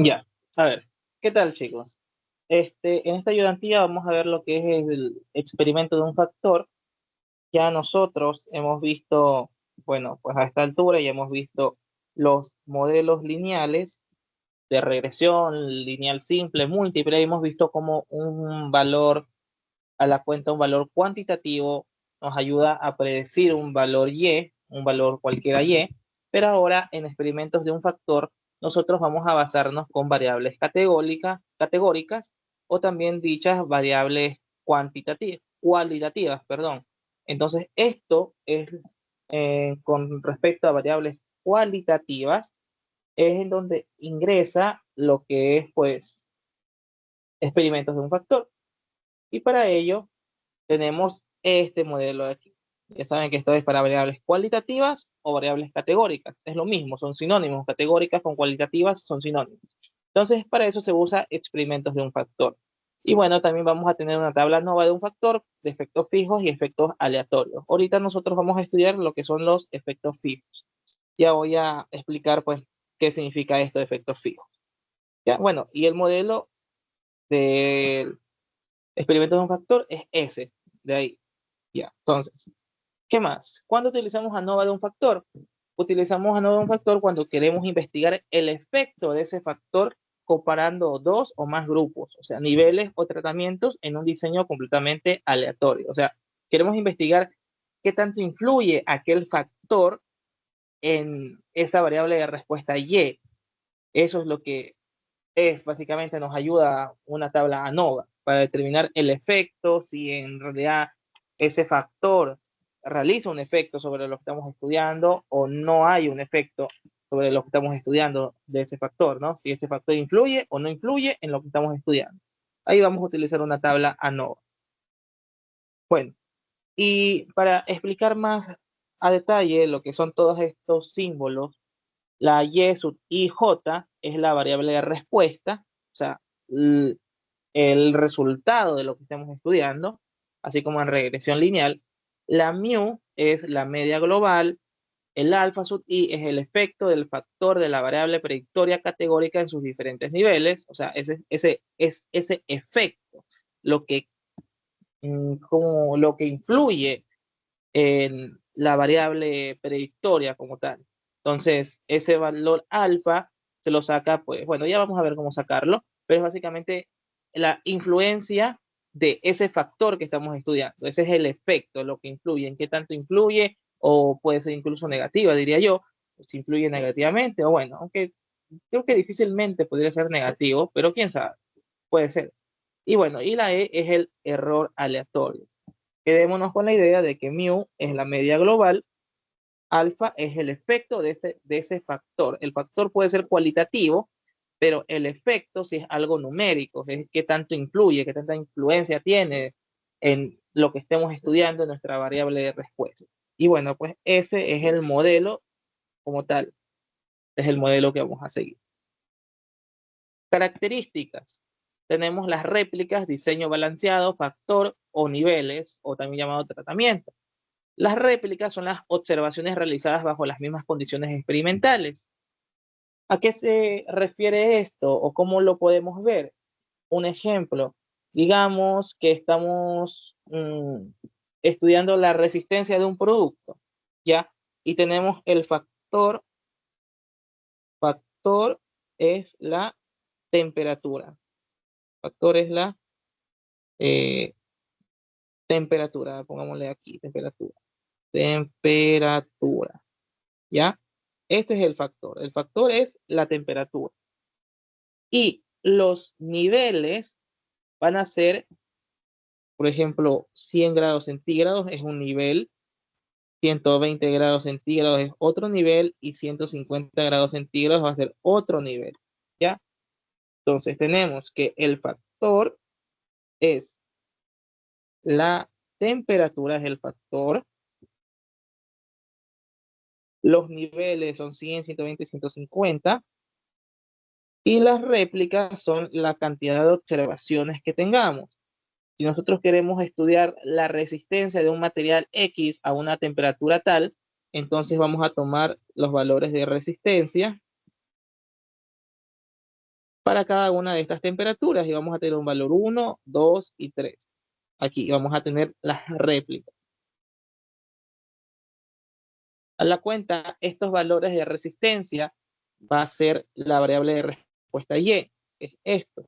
Ya, a ver, ¿qué tal, chicos? En esta ayudantía vamos a ver lo que es el experimento de un factor. Ya nosotros hemos visto, bueno, pues a esta altura ya hemos visto los modelos lineales de regresión, lineal simple, múltiple. Hemos visto cómo un valor a la cuenta, un valor cuantitativo, nos ayuda a predecir un valor y, un valor cualquiera y, pero ahora en experimentos de un factor, nosotros vamos a basarnos con variables categóricas o también dichas variables cualitativas, perdón. Entonces, esto es con respecto a variables cualitativas, es en donde ingresa lo que es, pues, experimentos de un factor. Y para ello, tenemos este modelo de aquí. Ya saben que esto es para variables cualitativas o variables categóricas. Es lo mismo, son sinónimos. Categóricas con cualitativas son sinónimos. Entonces, para eso se usa experimentos de un factor. Y bueno, también vamos a tener una tabla nova de un factor, de efectos fijos y efectos aleatorios. Ahorita nosotros vamos a estudiar lo que son los efectos fijos. Ya voy a explicar, pues, qué significa esto de efectos fijos. Ya, bueno, y el modelo del experimento de un factor es ese, de ahí. Ya, entonces, ¿qué más? ¿Cuándo utilizamos ANOVA de un factor? Utilizamos ANOVA de un factor cuando queremos investigar el efecto de ese factor comparando dos o más grupos, o sea, niveles o tratamientos en un diseño completamente aleatorio. O sea, queremos investigar qué tanto influye aquel factor en esa variable de respuesta Y. Eso es lo que básicamente nos ayuda una tabla ANOVA para determinar el efecto, si en realidad ese factor realiza un efecto sobre lo que estamos estudiando o no hay un efecto sobre lo que estamos estudiando de ese factor, ¿no? Si ese factor influye o no influye en lo que estamos estudiando. Ahí vamos a utilizar una tabla ANOVA. Bueno, y para explicar más a detalle lo que son todos estos símbolos, la Y sub IJ es la variable de respuesta, o sea, el resultado de lo que estamos estudiando, así como en regresión lineal. La mu es la media global, el alfa sub i es el efecto del factor de la variable predictoria categórica en sus diferentes niveles, o sea, ese efecto, lo que, como lo que influye en la variable predictoria como tal. Entonces, ese valor alfa se lo saca, pues, bueno, ya vamos a ver cómo sacarlo, pero es básicamente la influencia de ese factor que estamos estudiando. Ese es el efecto, lo que influye, en qué tanto influye, o puede ser incluso negativa, diría yo, si influye negativamente, o bueno, aunque creo que difícilmente podría ser negativo, pero quién sabe, puede ser. Y bueno, y la E es el error aleatorio. Quedémonos con la idea de que mu es la media global, alfa es el efecto de ese factor. El factor puede ser cualitativo, pero el efecto si es algo numérico, es qué tanto influye, qué tanta influencia tiene en lo que estemos estudiando en nuestra variable de respuesta. Y bueno, pues ese es el modelo como tal, es el modelo que vamos a seguir. Características. Tenemos las réplicas, diseño balanceado, factor o niveles, o también llamado tratamiento. Las réplicas son las observaciones realizadas bajo las mismas condiciones experimentales. ¿A qué se refiere esto o cómo lo podemos ver? Un ejemplo, digamos que estamos estudiando la resistencia de un producto, ¿ya? Y tenemos el factor es la temperatura. Factor es la eh, temperatura, pongámosle aquí, temperatura. Temperatura. ¿Ya? Este es el factor. El factor es la temperatura. Y los niveles van a ser, por ejemplo, 100 grados centígrados es un nivel, 120 grados centígrados es otro nivel y 150 grados centígrados va a ser otro nivel. ¿Ya? Entonces tenemos que el factor es la temperatura, es el factor. Los niveles son 100, 120, 150. Y las réplicas son la cantidad de observaciones que tengamos. Si nosotros queremos estudiar la resistencia de un material X a una temperatura tal, entonces vamos a tomar los valores de resistencia para cada una de estas temperaturas y vamos a tener un valor 1, 2 y 3. Aquí vamos a tener las réplicas. A la cuenta, estos valores de resistencia va a ser la variable de respuesta Y, es esto,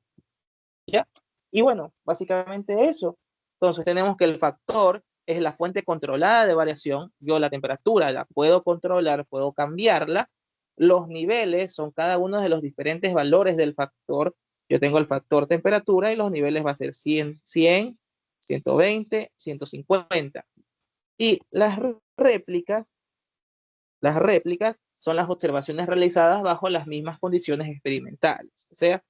¿ya? Y bueno, básicamente eso. Entonces tenemos que el factor es la fuente controlada de variación. Yo la temperatura la puedo controlar, puedo cambiarla. Los niveles son cada uno de los diferentes valores del factor. Yo tengo el factor temperatura y los niveles va a ser 100, 100, 120, 150. Y las réplicas son las observaciones realizadas bajo las mismas condiciones experimentales. O sea,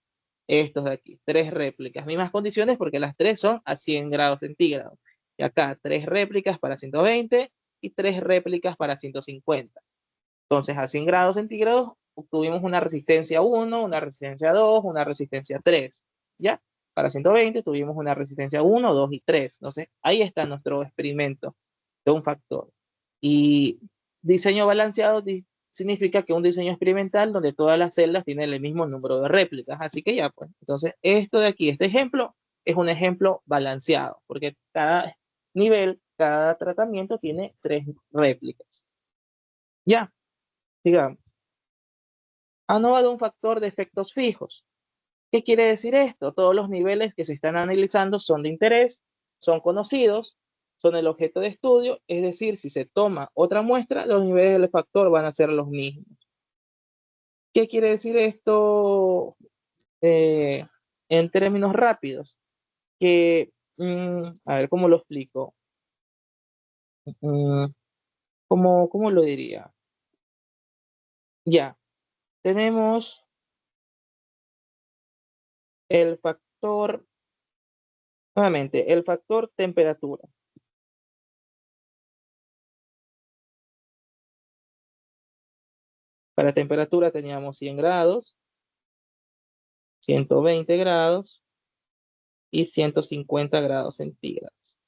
estos de aquí, tres réplicas, mismas condiciones porque las tres son a 100 grados centígrados. Y acá, tres réplicas para 120 y tres réplicas para 150. Entonces, a 100 grados centígrados obtuvimos una resistencia 1, una resistencia 2, una resistencia 3. ¿Ya? Para 120 tuvimos una resistencia 1, 2 y 3. Entonces, ahí está nuestro experimento de un factor. Y diseño balanceado significa que un diseño experimental donde todas las celdas tienen el mismo número de réplicas. Así que ya, pues, entonces esto de aquí, este ejemplo, es un ejemplo balanceado, porque cada nivel, cada tratamiento tiene tres réplicas. Ya, sigamos. ANOVA de un factor de efectos fijos. ¿Qué quiere decir esto? Todos los niveles que se están analizando son de interés, son conocidos, son el objeto de estudio, es decir, si se toma otra muestra, los niveles del factor van a ser los mismos. ¿Qué quiere decir esto en términos rápidos? Que, a ver, ¿cómo lo explico? Mm, ¿cómo lo diría? Ya, tenemos el factor, nuevamente, el factor temperatura. Para temperatura teníamos 100 grados, 120 grados y 150 grados centígrados.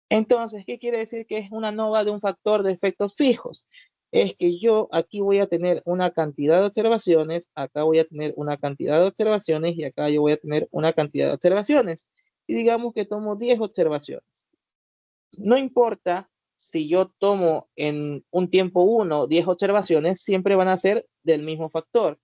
Entonces, ¿qué quiere decir que es una ANOVA de un factor de efectos fijos? Es que yo aquí voy a tener una cantidad de observaciones, acá voy a tener una cantidad de observaciones y acá yo voy a tener una cantidad de observaciones. Y digamos que tomo 10 observaciones. No importa si yo tomo en un tiempo 1 10 observaciones, siempre van a ser del mismo factor,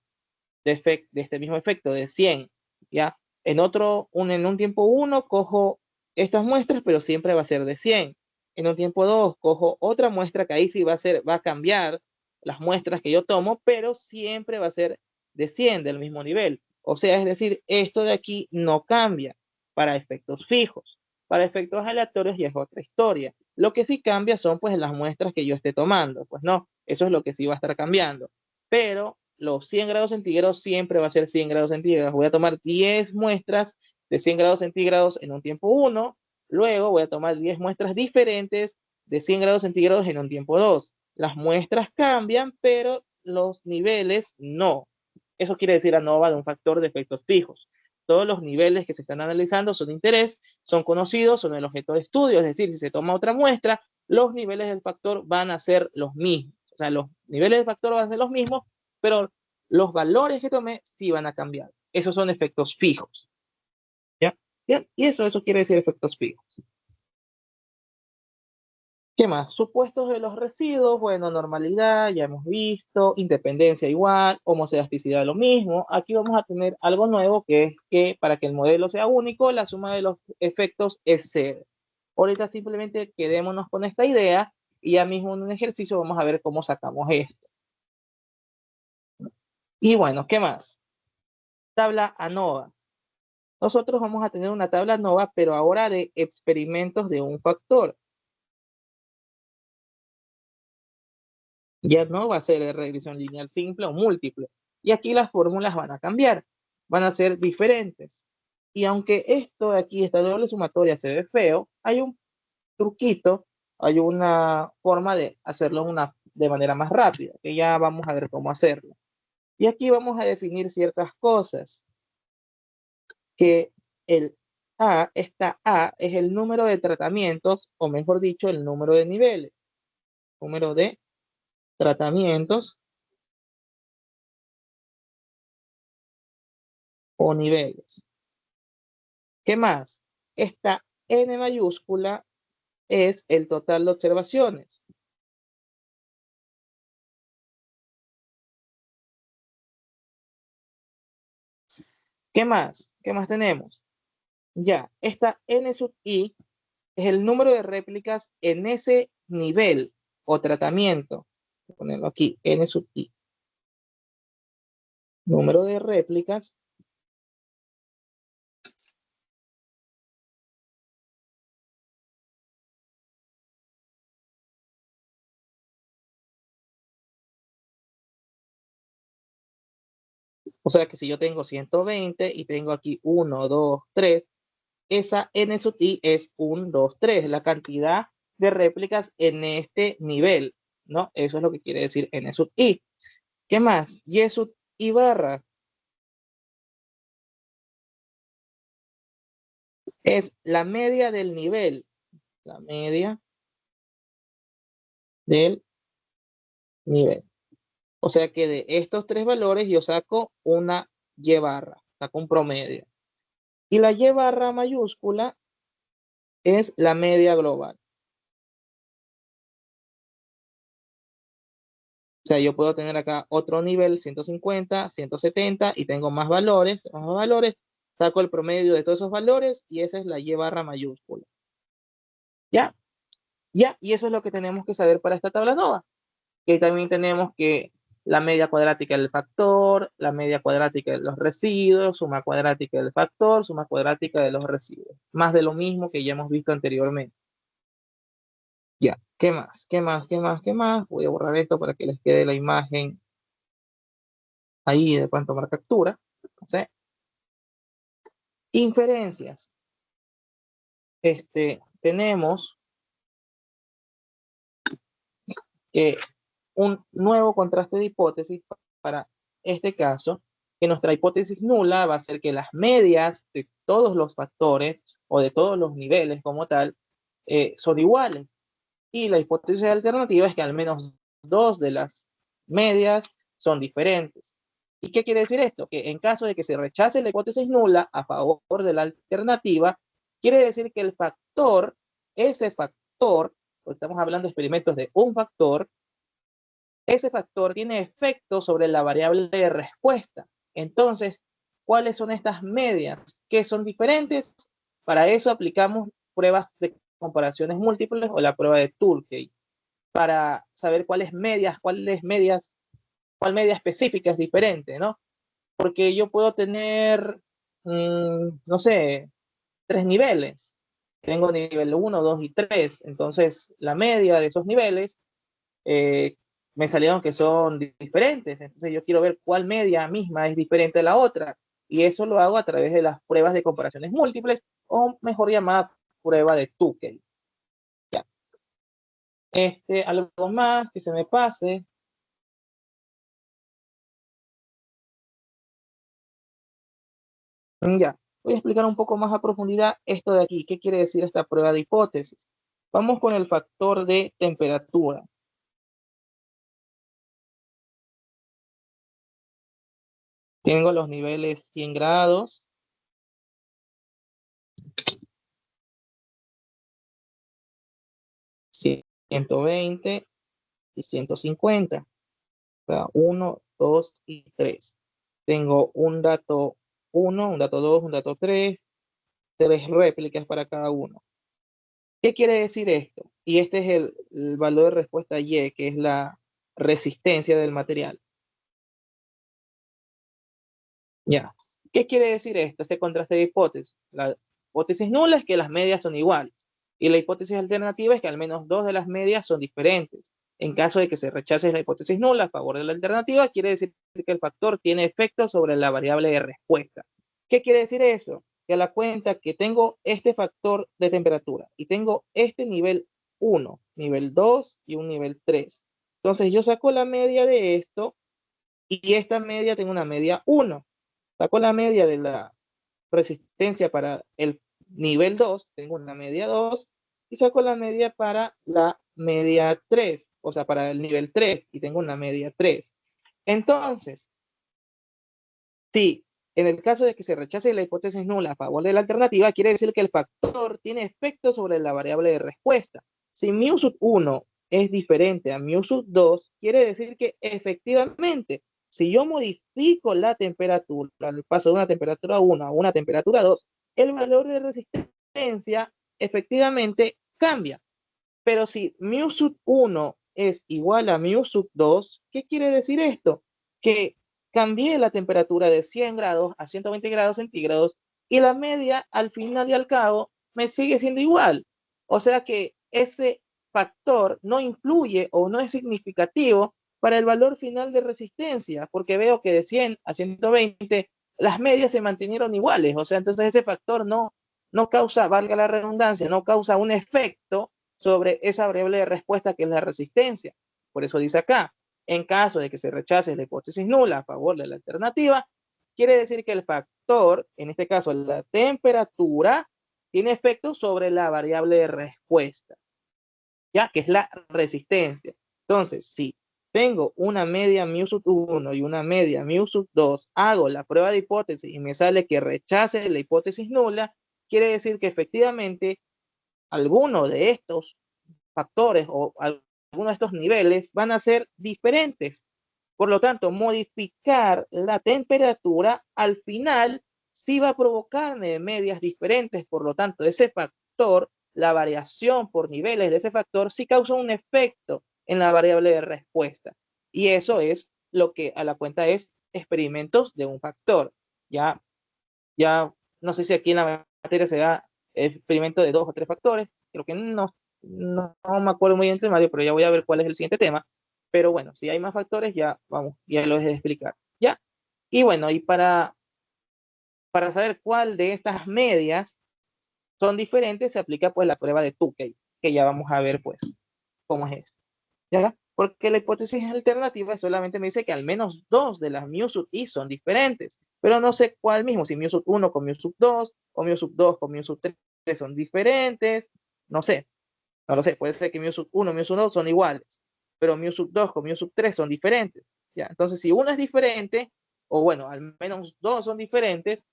de este mismo efecto, de 100, ¿ya? En un tiempo 1 cojo estas muestras, pero siempre va a ser de 100. En un tiempo 2 cojo otra muestra que ahí sí va a cambiar las muestras que yo tomo, pero siempre va a ser de 100, del mismo nivel. O sea, es decir, esto de aquí no cambia para efectos fijos. Para efectos aleatorios ya es otra historia. Lo que sí cambia son pues las muestras que yo esté tomando. Pues no, eso es lo que sí va a estar cambiando. Pero los 100 grados centígrados siempre va a ser 100 grados centígrados. Voy a tomar 10 muestras de 100 grados centígrados en un tiempo 1, luego voy a tomar 10 muestras diferentes de 100 grados centígrados en un tiempo 2. Las muestras cambian, pero los niveles no. Eso quiere decir ANOVA de un factor de efectos fijos. Todos los niveles que se están analizando son de interés, son conocidos, son el objeto de estudio, es decir, si se toma otra muestra, los niveles del factor van a ser los mismos. O sea, los niveles del factor van a ser los mismos, pero los valores que tomé sí van a cambiar. Esos son efectos fijos. ¿Ya? Bien, y eso quiere decir efectos fijos. ¿Qué más? Supuestos de los residuos, bueno, normalidad, ya hemos visto, independencia igual, homoselasticidad lo mismo. Aquí vamos a tener algo nuevo que es que para que el modelo sea único, la suma de los efectos es cero. Ahorita simplemente quedémonos con esta idea y ya mismo en un ejercicio vamos a ver cómo sacamos esto. Y bueno, ¿qué más? Tabla ANOVA. Nosotros vamos a tener una tabla ANOVA, pero ahora de experimentos de un factor. Ya no va a ser de regresión lineal simple o múltiple. Y aquí las fórmulas van a cambiar, van a ser diferentes. Y aunque esto de aquí, esta doble sumatoria se ve feo, hay un truquito, hay una forma de hacerlo de manera más rápida, que ya vamos a ver cómo hacerlo. Y aquí vamos a definir ciertas cosas, que el esta A es el número de tratamientos, o mejor dicho, el número de niveles. Número de tratamientos o niveles. ¿Qué más? Esta N mayúscula es el total de observaciones. ¿Qué más? ¿Qué más tenemos? Ya, esta N sub I es el número de réplicas en ese nivel o tratamiento. Voy a ponerlo aquí, N sub I. Número de réplicas o sea que si yo tengo 120 y tengo aquí 1, 2, 3, esa N sub I es 1, 2, 3, la cantidad de réplicas en este nivel, ¿no? Eso es lo que quiere decir N sub I. ¿Qué más? Y sub I barra es la media del nivel, la media del nivel. O sea que de estos tres valores yo saco una Y barra, saco un promedio. Y la Y barra mayúscula es la media global. O sea, yo puedo tener acá otro nivel, 150, 170, y tengo más valores, saco el promedio de todos esos valores, y esa es la Y barra mayúscula. ¿Ya? ¿Ya? Y eso es lo que tenemos que saber para esta tabla nova. Que también tenemos que la media cuadrática del factor, la media cuadrática de los residuos, suma cuadrática del factor, suma cuadrática de los residuos. Más de lo mismo que ya hemos visto anteriormente. Ya, ¿qué más? ¿Qué más? ¿Qué más? ¿Qué más? Voy a borrar esto para que les quede la imagen ahí de cuánto tomar captura. ¿Sí? Inferencias. Tenemos que un nuevo contraste de hipótesis para este caso, que nuestra hipótesis nula va a ser que las medias de todos los factores o de todos los niveles como tal son iguales. Y la hipótesis alternativa es que al menos dos de las medias son diferentes. ¿Y qué quiere decir esto? Que en caso de que se rechace la hipótesis nula a favor de la alternativa, quiere decir que el factor, ese factor, porque estamos hablando de experimentos de un factor, ese factor tiene efecto sobre la variable de respuesta. Entonces, ¿cuáles son estas medias que son diferentes? Para eso aplicamos pruebas de comparaciones múltiples o la prueba de Tukey para saber cuál media específica es diferente, ¿no? Porque yo puedo tener, no sé, tres niveles. Tengo nivel 1, 2 y 3. Entonces, la media de esos niveles eh, me salieron que son diferentes. Entonces, yo quiero ver cuál media misma es diferente a la otra. Y eso lo hago a través de las pruebas de comparaciones múltiples, o mejor llamada prueba de Tukey. Ya. Algo más que se me pase. Ya, voy a explicar un poco más a profundidad esto de aquí. ¿Qué quiere decir esta prueba de hipótesis? Vamos con el factor de temperatura. Tengo los niveles 100 grados, 120 y 150. O sea, 1, 2 y 3. Tengo un dato 1, un dato 2, un dato 3, tres réplicas para cada uno. ¿Qué quiere decir esto? Y este es el valor de respuesta Y, que es la resistencia del material. Ya. ¿Qué quiere decir esto? Este contraste de hipótesis. La hipótesis nula es que las medias son iguales. Y la hipótesis alternativa es que al menos dos de las medias son diferentes. En caso de que se rechace la hipótesis nula a favor de la alternativa, quiere decir que el factor tiene efecto sobre la variable de respuesta. ¿Qué quiere decir eso? Que a la cuenta que tengo este factor de temperatura y tengo este nivel 1, nivel 2 y un nivel 3. Entonces yo saco la media de esto y esta media tengo una media 1. Saco la media de la resistencia para el nivel 2, tengo una media 2, y saco la media para la media 3, o sea, para el nivel 3, y tengo una media 3. Entonces, si En el caso de que se rechace la hipótesis nula a favor de la alternativa, quiere decir que el factor tiene efecto sobre la variable de respuesta. Si mu sub 1 es diferente a mu sub 2, quiere decir que efectivamente, si yo modifico la temperatura, al paso de una temperatura 1 a una temperatura 2, el valor de resistencia efectivamente cambia. Pero si mu sub 1 es igual a mu sub 2, ¿qué quiere decir esto? Que cambié la temperatura de 100 grados a 120 grados centígrados y la media al final y al cabo me sigue siendo igual. O sea que ese factor no influye o no es significativo para el valor final de resistencia, porque veo que de 100 a 120 las medias se mantuvieron iguales. O sea, entonces ese factor no causa, valga la redundancia, no causa un efecto sobre esa variable de respuesta que es la resistencia. Por eso dice acá, en caso de que se rechace la hipótesis nula a favor de la alternativa, quiere decir que el factor, en este caso la temperatura, tiene efecto sobre la variable de respuesta, ya que es la resistencia. Entonces, si tengo una media mu sub 1 y una media mu sub 2, hago la prueba de hipótesis y me sale que rechace la hipótesis nula, quiere decir que efectivamente alguno de estos factores o algunos de estos niveles van a ser diferentes. Por lo tanto, modificar la temperatura al final sí va a provocarme medias diferentes. Por lo tanto, ese factor, la variación por niveles de ese factor, sí causa un efecto en la variable de respuesta. Y eso es lo que a la cuenta es experimentos de un factor. Ya, ya no sé si aquí en la materia se da experimento de 2 o 3 factores. Creo que no me acuerdo muy bien del Mario, pero ya voy a ver cuál es el siguiente tema. Pero bueno, si hay más factores, ya vamos, ya lo dejé de explicar. Ya. Y bueno, y para saber cuál de estas medias son diferentes, se aplica pues la prueba de Tukey, que ya vamos a ver pues cómo es esto. ¿Ya? Porque la hipótesis alternativa solamente me dice que al menos dos de las mu sub i son diferentes, pero no sé cuál mismo, si mu sub 1 con mu sub 2, o mu sub 2 con mu sub 3 son diferentes, no sé, no lo sé, puede ser que mu sub 1 y mu sub 2 son iguales, pero mu sub 2 con mu sub 3 son diferentes. ¿Ya? Entonces, si uno es diferente, o bueno, al menos dos son diferentes,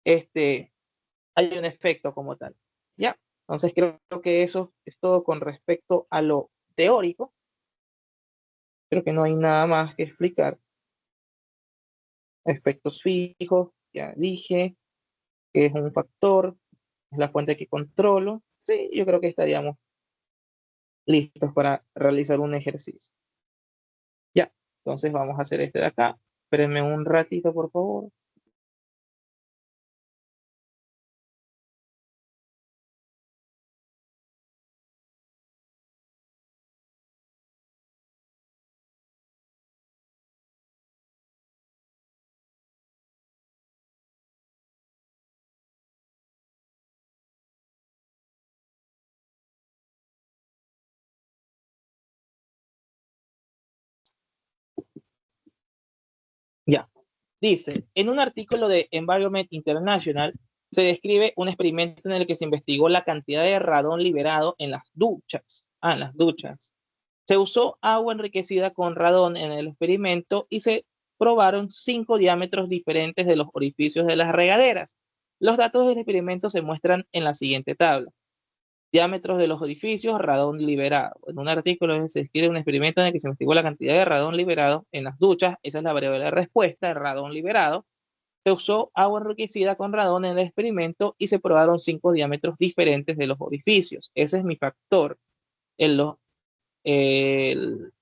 hay un efecto como tal. ¿Ya? Entonces, creo que eso es todo con respecto a lo teórico. Creo que no hay nada más que explicar. Efectos fijos, ya dije, que es un factor, es la fuente que controlo. Sí, yo creo que estaríamos listos para realizar un ejercicio. Ya, entonces vamos a hacer este de acá. Espérenme un ratito, por favor. Ya, dice, en un artículo de Environment International se describe un experimento en el que se investigó la cantidad de radón liberado en las duchas. Ah, en las duchas. Se usó agua enriquecida con radón en el experimento y se probaron 5 diámetros diferentes de los orificios de las regaderas. Los datos del experimento se muestran en la siguiente tabla. Diámetros de los orificios, radón liberado. En un artículo se describe un experimento en el que se investigó la cantidad de radón liberado en las duchas. Esa es la variable de respuesta, el radón liberado. Se usó agua enriquecida con radón en el experimento y se probaron 5 diámetros diferentes de los orificios. Ese es mi factor. En los el,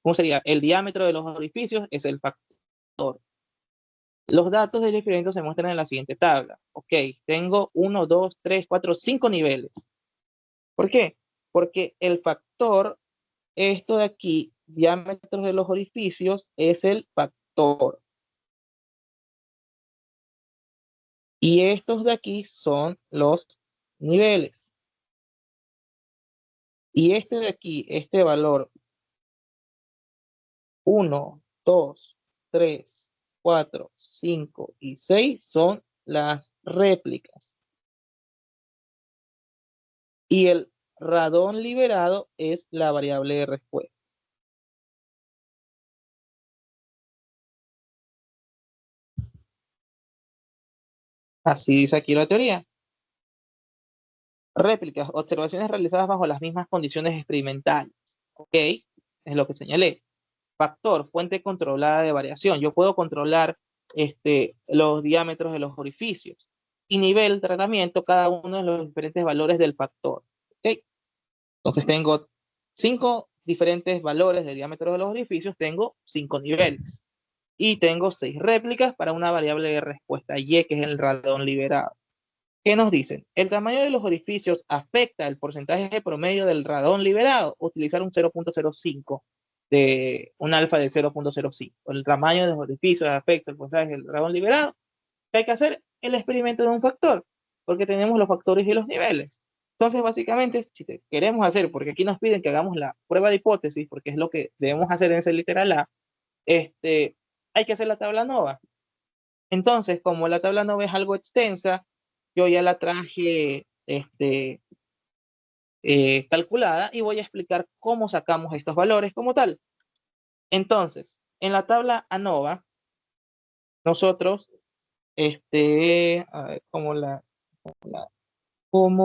¿cómo sería? El diámetro de los orificios es el factor. Los datos del experimento se muestran en la siguiente tabla. Ok, tengo 1, 2, 3, 4, 5 niveles. ¿Por qué? Porque el factor, esto de aquí, diámetros de los orificios, es el factor. Y estos de aquí son los niveles. Y este de aquí, este valor 1, 2, 3, 4, 5 y 6 son las réplicas. Y el radón liberado es la variable de respuesta. Así dice aquí la teoría. Réplicas, observaciones realizadas bajo las mismas condiciones experimentales. ¿Ok? Es lo que señalé. Factor, fuente controlada de variación. Yo puedo controlar los diámetros de los orificios. Y nivel de tratamiento, cada uno de los diferentes valores del factor. ¿Ok? Entonces tengo 5 diferentes valores de diámetro de los orificios, tengo 5 niveles. Y tengo 6 réplicas para una variable de respuesta Y, que es el radón liberado. ¿Qué nos dicen? El tamaño de los orificios afecta el porcentaje promedio del radón liberado. Utilizar un 0.05 de un alfa de 0.05. El tamaño de los orificios afecta el porcentaje del radón liberado. ¿Qué hay que hacer? El experimento de un factor, porque tenemos los factores y los niveles. Entonces, básicamente, si queremos hacer, porque aquí nos piden que hagamos la prueba de hipótesis, porque es lo que debemos hacer en ese literal A, hay que hacer la tabla nova. Entonces, como la tabla nova es algo extensa, yo ya la traje calculada y voy a explicar cómo sacamos estos valores como tal. Entonces, en la tabla ANOVA, nosotros, a ver, ¿cómo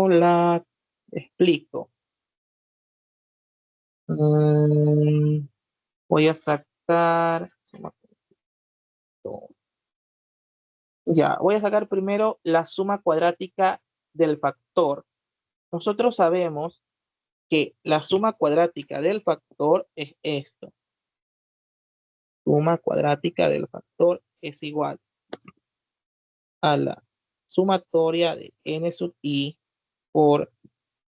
la explico? Voy a sacar, ya, voy a sacar primero la suma cuadrática del factor. Nosotros sabemos que la suma cuadrática del factor es esto. Suma cuadrática del factor es igual a la sumatoria de n sub i por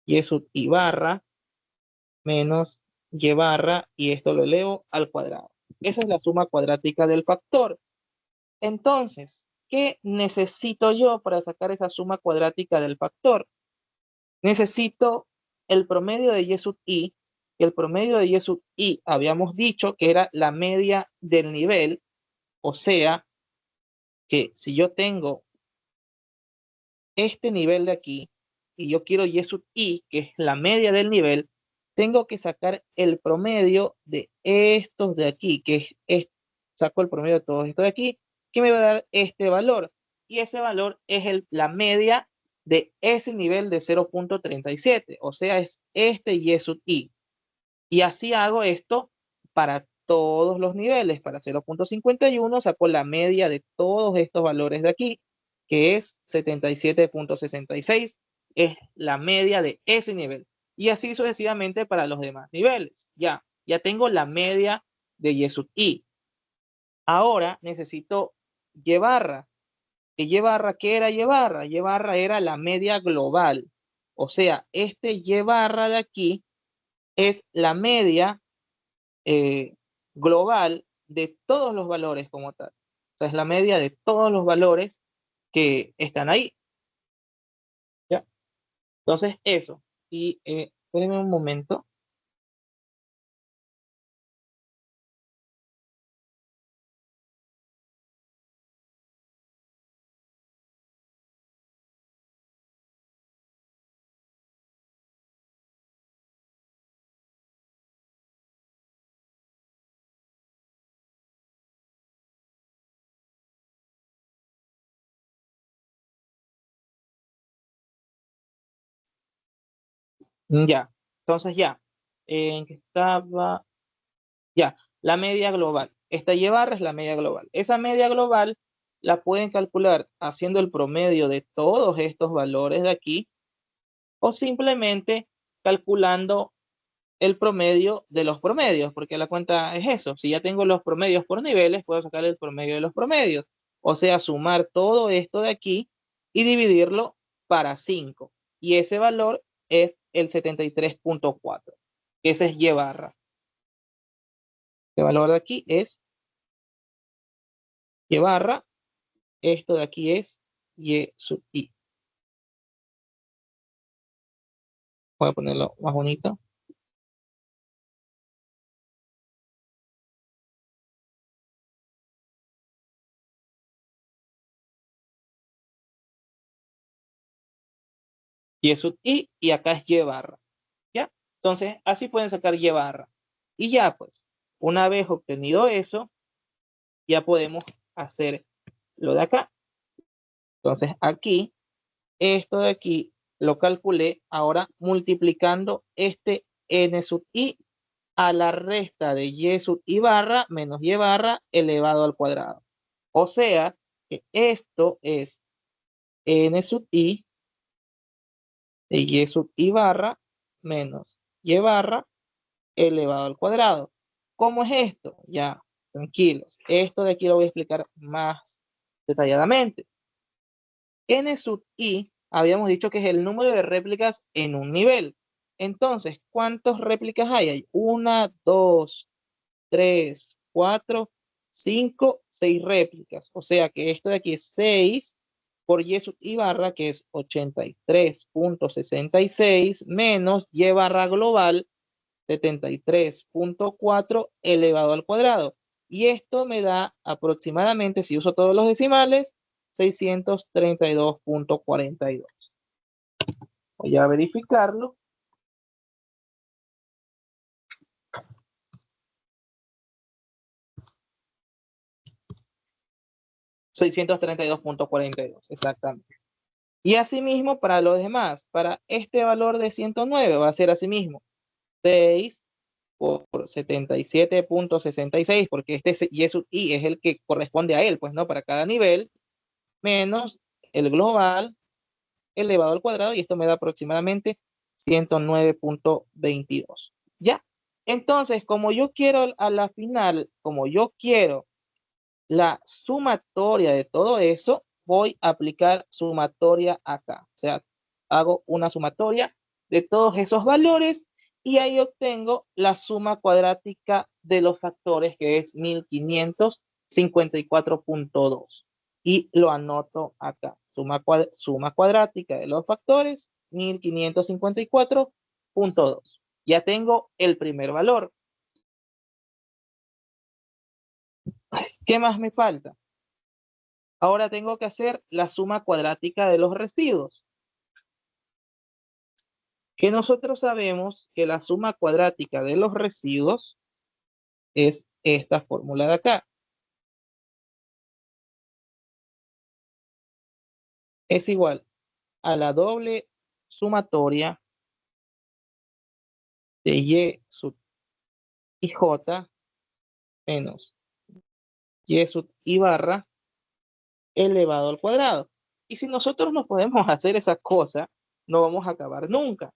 y sub i barra menos y barra, y esto lo elevo al cuadrado. Esa es la suma cuadrática del factor. Entonces, ¿qué necesito yo para sacar esa suma cuadrática del factor? Necesito el promedio de y sub i. El promedio de y sub i habíamos dicho que era la media del nivel, o sea, que si yo tengo este nivel de aquí y yo quiero y sub i, que es la media del nivel, tengo que sacar el promedio de estos de aquí, que saco el promedio de todos estos de aquí, que me va a dar este valor. Y ese valor es la media de ese nivel de 0.37, o sea, es este y sub i. Y así hago esto para todos los niveles. Para 0.51 saco la media de todos estos valores de aquí, que es 77.66. Es la media de ese nivel. Y así sucesivamente para los demás niveles. Ya tengo la media de y sub i. Ahora necesito y barra. ¿Y barra qué era y barra? Y barra era la media global. O sea, este y barra de aquí es la media global de todos los valores como tal. O sea, es la media de todos los valores que están ahí. ¿Ya? Entonces, eso. Y espérenme un momento. Ya. Entonces, ya. ¿En qué estaba? Ya. La media global. Esta Y barra es la media global. Esa media global la pueden calcular haciendo el promedio de todos estos valores de aquí o simplemente calculando el promedio de los promedios, porque la cuenta es eso. Si ya tengo los promedios por niveles, puedo sacar el promedio de los promedios. O sea, sumar todo esto de aquí y dividirlo para 5. Y ese valor es el 73.4. Ese es Y barra. El valor de aquí es Y barra. Esto de aquí es Y sub I. Voy a ponerlo más bonito. Y sub I y acá es Y barra. ¿Ya? Entonces, así pueden sacar Y barra. Y ya, pues, una vez obtenido eso, ya podemos hacer lo de acá. Entonces aquí, esto de aquí lo calculé ahora multiplicando este n sub i a la resta de y sub i barra menos y barra elevado al cuadrado. O sea que esto es n sub i de y sub i barra menos y barra elevado al cuadrado. ¿Cómo es esto? Ya, tranquilos. Esto de aquí lo voy a explicar más detalladamente. N sub i, habíamos dicho que es el número de réplicas en un nivel. Entonces, ¿cuántas réplicas hay? Hay 1, 2, 3, 4, 5, 6 réplicas. O sea que esto de aquí es 6 por y sub i barra, que es 83.66 menos y barra global, 73.4 elevado al cuadrado. Y esto me da aproximadamente, si uso todos los decimales, 632.42. Voy a verificarlo. 632.42, exactamente. Y asimismo para los demás, para este valor de 109 va a ser asimismo 6 por 77.66, porque este y sub i es el que corresponde a él, pues no, para cada nivel, menos el global elevado al cuadrado, y esto me da aproximadamente 109.22. ¿Ya? Entonces, como yo quiero a la final, como yo quiero la sumatoria de todo eso, voy a aplicar sumatoria acá. O sea, hago una sumatoria de todos esos valores y ahí obtengo la suma cuadrática de los factores, que es 1554.2. Y lo anoto acá. Suma cuadrática de los factores, 1554.2. Ya tengo el primer valor. ¿Qué más me falta? Ahora tengo que hacer la suma cuadrática de los residuos. Que nosotros sabemos que la suma cuadrática de los residuos es esta fórmula de acá. Es igual a la doble sumatoria de y sub ij menos y sub i barra elevado al cuadrado. Y si nosotros no podemos hacer esa cosa, no vamos a acabar nunca.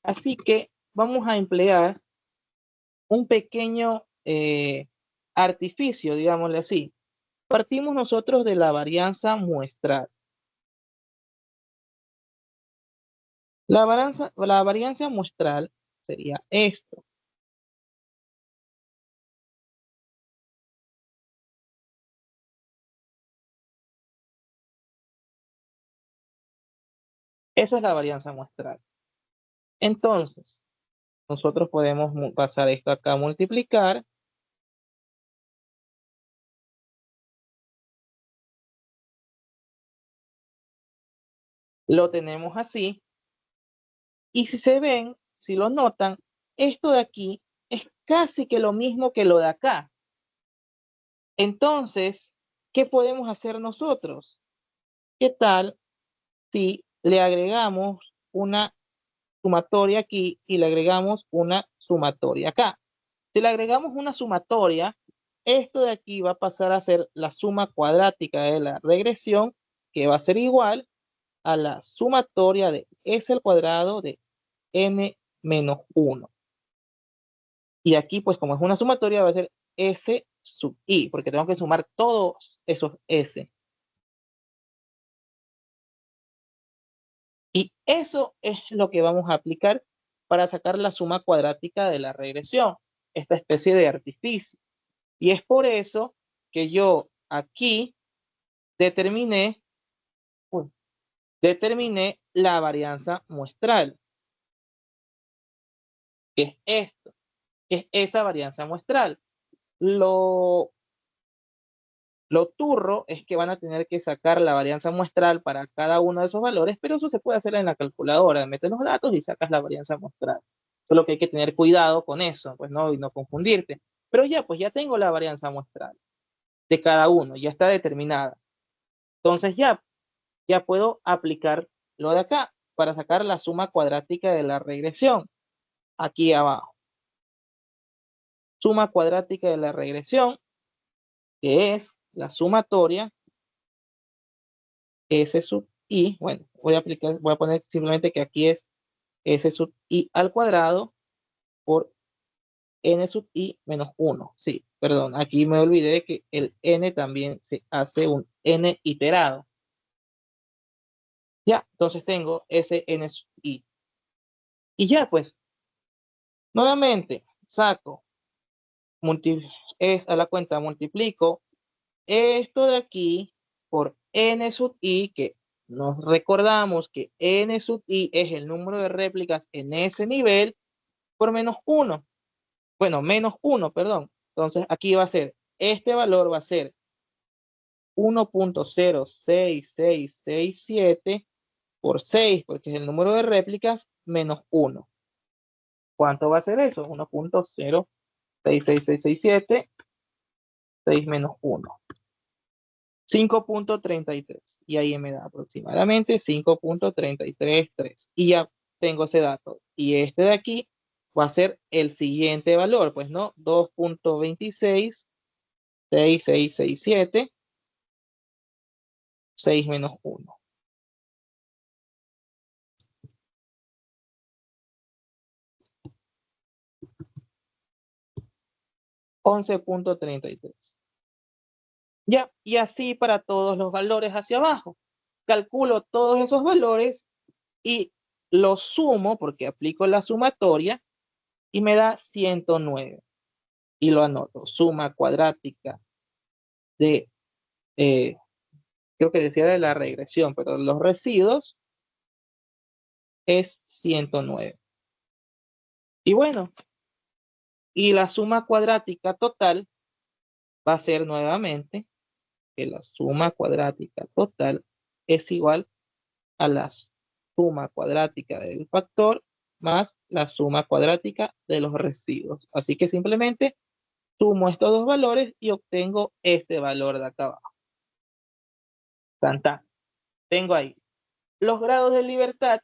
Así que vamos a emplear un pequeño artificio, digámosle así. Partimos nosotros de la varianza muestral. La varianza muestral sería esto. Esa es la varianza muestral. Entonces, nosotros podemos pasar esto acá a multiplicar. Lo tenemos así. Y si se ven, si lo notan, esto de aquí es casi que lo mismo que lo de acá. Entonces, ¿qué podemos hacer nosotros? ¿Qué tal si le agregamos una sumatoria aquí y le agregamos una sumatoria acá? Si le agregamos una sumatoria, esto de aquí va a pasar a ser la suma cuadrática de la regresión, que va a ser igual a la sumatoria de s al cuadrado de n menos 1. Y aquí, pues como es una sumatoria, va a ser s sub i, porque tengo que sumar todos esos s. Y eso es lo que vamos a aplicar para sacar la suma cuadrática de la regresión, esta especie de artificio. Y es por eso que yo aquí determiné, la varianza muestral, que es esto, que es esa varianza muestral. Lo turro es que van a tener que sacar la varianza muestral para cada uno de esos valores, pero eso se puede hacer en la calculadora. Metes los datos y sacas la varianza muestral. Solo que hay que tener cuidado con eso, pues no, y no confundirte. Pero ya, pues ya tengo la varianza muestral de cada uno, ya está determinada. Entonces ya ya puedo aplicar lo de acá para sacar la suma cuadrática de la regresión. Aquí abajo. Suma cuadrática de la regresión, que es la sumatoria S sub I. Bueno, voy a poner simplemente que aquí es S sub I al cuadrado por N sub I menos 1. Sí, perdón, aquí me olvidé que el N también se hace un N iterado. Ya, entonces tengo ese N sub I. Y ya, pues, nuevamente saco, es a la cuenta, multiplico esto de aquí por N sub I, que nos recordamos que N sub I es el número de réplicas en ese nivel, por menos 1. Bueno, menos 1, perdón. Entonces aquí va a ser, este valor va a ser 1.06667 por 6, porque es el número de réplicas, menos 1. ¿Cuánto va a ser eso? 1.06667, 6 menos 1. 5.33. Y ahí me da aproximadamente 5.333. Y ya tengo ese dato. Y este de aquí va a ser el siguiente valor, pues no, 2.266667, 6 menos 1. $11.33. Ya, y así para todos los valores hacia abajo. Calculo todos esos valores y los sumo porque aplico la sumatoria y me da 109. Y lo anoto, suma cuadrática de, creo que decía de la regresión, pero los residuos es 109. Y bueno, y la suma cuadrática total va a ser nuevamente que la suma cuadrática total es igual a la suma cuadrática del factor más la suma cuadrática de los residuos. Así que simplemente sumo estos dos valores y obtengo este valor de acá abajo. Tan. Tengo ahí los grados de libertad.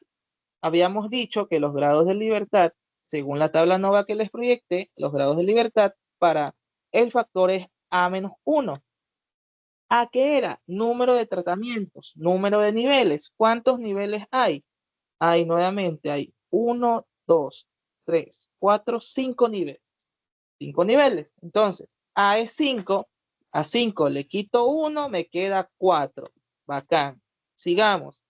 Habíamos dicho que los grados de libertad, según la tabla nova que les proyecté, los grados de libertad para el factor es A-1. ¿A qué era? Número de tratamientos, número de niveles. ¿Cuántos niveles hay? Hay nuevamente, hay 1, 2, 3, 4, 5 niveles. 5 niveles. Entonces, A es 5. A 5 le quito 1, me queda 4. Bacán. Sigamos.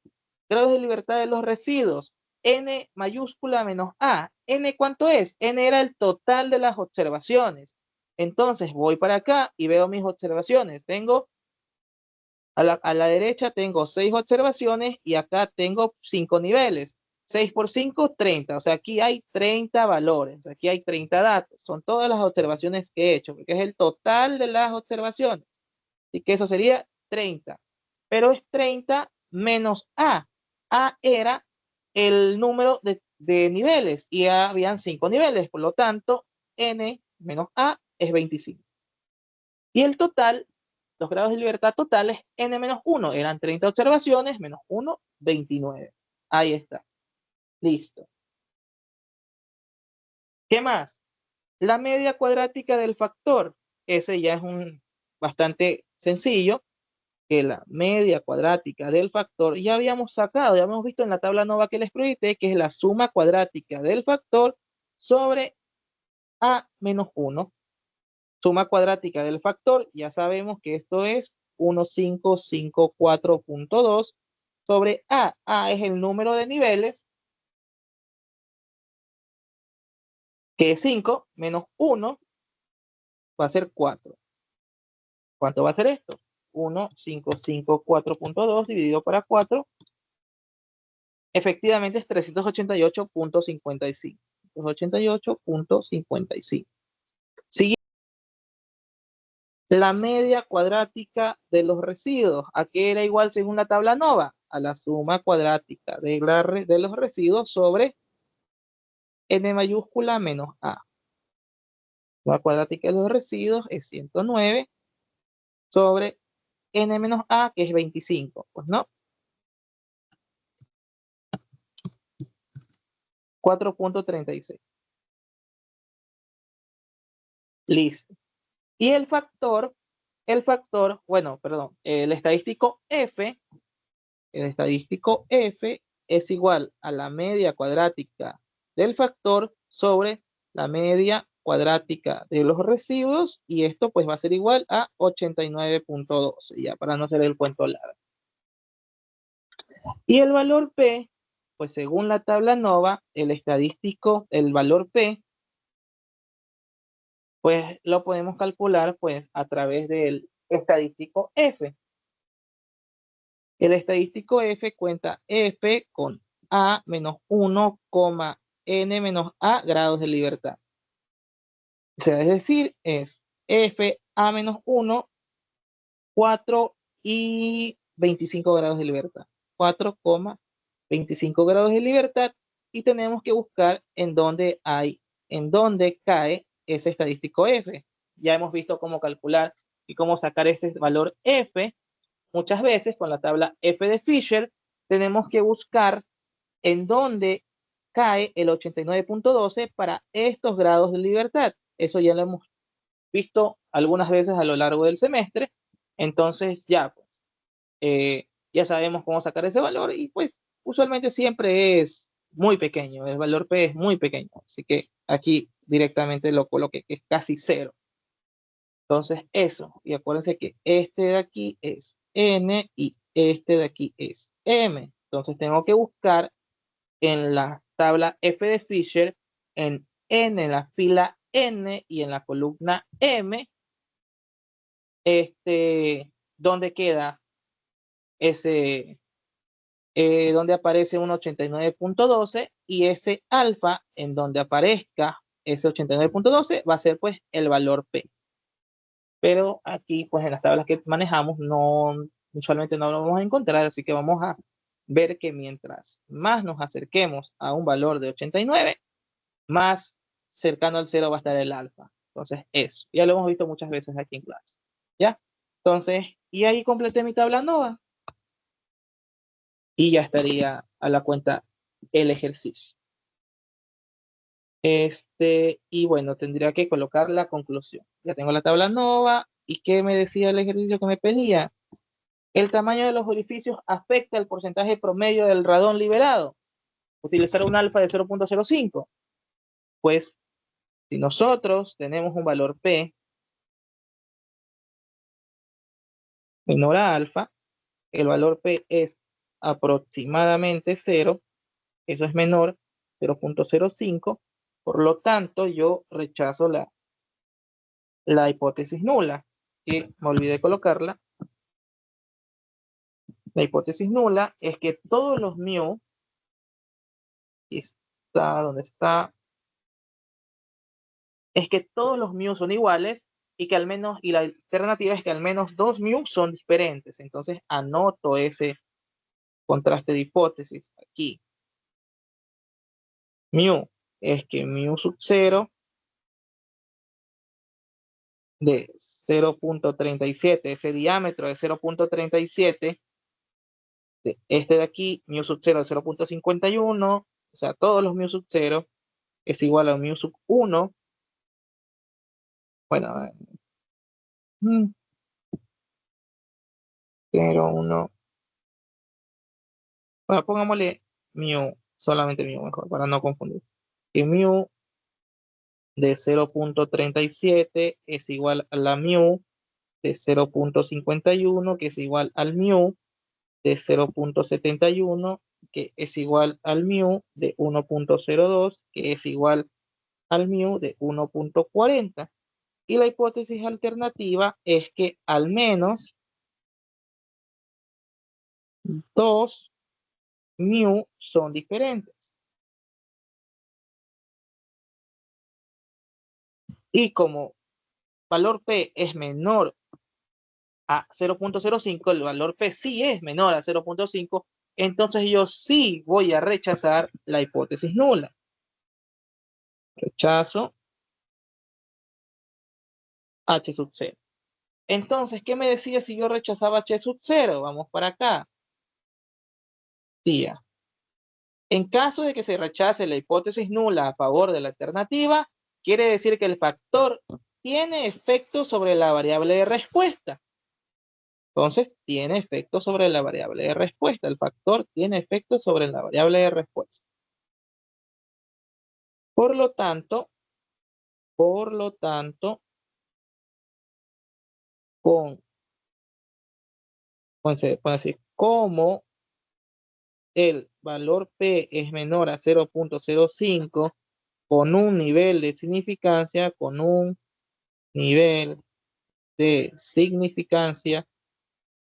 Grados de libertad de los residuos. N mayúscula menos A. N, ¿cuánto es? N era el total de las observaciones. Entonces voy para acá y veo mis observaciones. Tengo a la derecha tengo 6 observaciones y acá tengo 5 niveles. 6 por 5, 30. O sea, aquí hay 30 valores. Aquí hay 30 datos. Son todas las observaciones que he hecho, porque es el total de las observaciones. Así que eso sería 30. Pero es 30 menos A. A era el número de niveles y habían 5 niveles. Por lo tanto, N menos A es 25. Y el total, los grados de libertad totales, N-1. Eran 30 observaciones, menos 1, 29. Ahí está. Listo. ¿Qué más? La media cuadrática del factor. Ese ya es un bastante sencillo. Que la media cuadrática del factor ya habíamos sacado, ya hemos visto en la tabla nova que les proyecté, que es la suma cuadrática del factor sobre A menos 1. Suma cuadrática del factor, ya sabemos que esto es 1554.2 sobre A. A es el número de niveles, que es 5, menos 1, va a ser 4. ¿Cuánto va a ser esto? 1554.2 dividido para 4. Efectivamente es 388.55. 388.55. Siguiente. La media cuadrática de los residuos. ¿A qué era igual según la tabla nova? A la suma cuadrática de los residuos sobre N mayúscula menos A. La cuadrática de los residuos es 109 sobre N menos A, que es 25. Pues no. 4.36. Listo. Y el factor, bueno, perdón, el estadístico F es igual a la media cuadrática del factor sobre la media cuadrática de los residuos, y esto pues va a ser igual a 89.12, ya para no hacer el cuento largo. Y el valor P, pues según la tabla NOVA, el valor P, pues lo podemos calcular pues a través del estadístico F. El estadístico F cuenta F con A menos 1, N menos A grados de libertad. O sea, es decir, es F A menos 1, 4 y 25 grados de libertad. 4,25 grados de libertad, y tenemos que buscar en dónde cae ese estadístico F. Ya hemos visto cómo calcular y cómo sacar ese valor F. Muchas veces con la tabla F de Fisher tenemos que buscar en dónde cae el 89.12 para estos grados de libertad. Eso ya lo hemos visto algunas veces a lo largo del semestre. Entonces ya, pues, ya sabemos cómo sacar ese valor, y pues usualmente siempre es muy pequeño. El valor P es muy pequeño. Así que aquí directamente lo coloqué, que es casi cero. Entonces eso, y acuérdense que este de aquí es N y este de aquí es M. Entonces tengo que buscar en la tabla F de Fisher, en la fila N y en la columna M, donde queda ese, donde aparece un 89.12, y ese alfa en donde aparezca ese 89.12 va a ser pues el valor P. Pero aquí pues en las tablas que manejamos usualmente no lo vamos a encontrar, así que vamos a ver que mientras más nos acerquemos a un valor de 89, más cercano al cero va a estar el alfa. Entonces eso, ya lo hemos visto muchas veces aquí en clase. ¿Ya? Entonces, y ahí completé mi tabla NOVA y ya estaría a la cuenta el ejercicio. Y bueno, tendría que colocar la conclusión. Ya tengo la tabla NOVA. ¿Y qué me decía el ejercicio que me pedía? El tamaño de los orificios afecta el porcentaje promedio del radón liberado. Utilizar un alfa de 0.05. Pues si nosotros tenemos un valor P menor a alfa, el valor P es aproximadamente 0, eso es menor, 0.05, por lo tanto yo rechazo la hipótesis nula, que me olvidé colocarla. La hipótesis nula es que todos los mu, está donde está, es que todos los mu son iguales, y que al menos, y la alternativa es que al menos dos mu son diferentes. Entonces anoto ese contraste de hipótesis aquí. Mu es que mu sub 0 de 0.37, ese diámetro de 0.37, este de aquí, mu sub 0 de 0.51, o sea, todos los mu sub 0 es igual a mu sub 1. Bueno, 0, 1. Bueno, pongámosle mu, solamente mu mejor, para no confundir. Que mu de 0.37 es igual a la mu de 0.51, que es igual al mu de 0.71, que es igual al mu de 1.02, que es igual al mu de 1.40. Y la hipótesis alternativa es que al menos 2 mu son diferentes. Y como valor P es menor a 0.05, el valor P sí es menor a 0.5, entonces yo sí voy a rechazar la hipótesis nula. Rechazo H sub 0. Entonces, ¿qué me decía si yo rechazaba H sub 0? Vamos para acá. Tía. En caso de que se rechace la hipótesis nula a favor de la alternativa, quiere decir que el factor tiene efecto sobre la variable de respuesta. Entonces, tiene efecto sobre la variable de respuesta. El factor tiene efecto sobre la variable de respuesta. Por lo tanto, puede decir, como el valor P es menor a 0.05 con un nivel de significancia,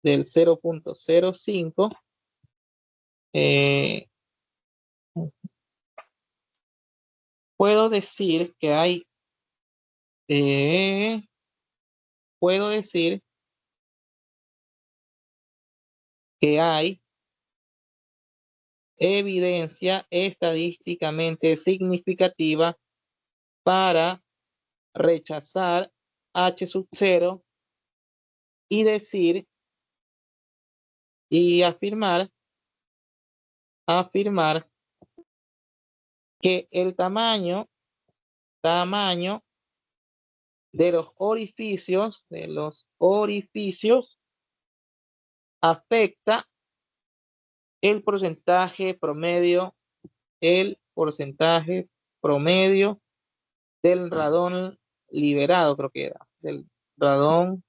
del 0.05, puedo decir que hay evidencia estadísticamente significativa para rechazar H sub 0 y decir y afirmar que el tamaño de los orificios afecta el porcentaje promedio del radón liberado, creo que era, del radón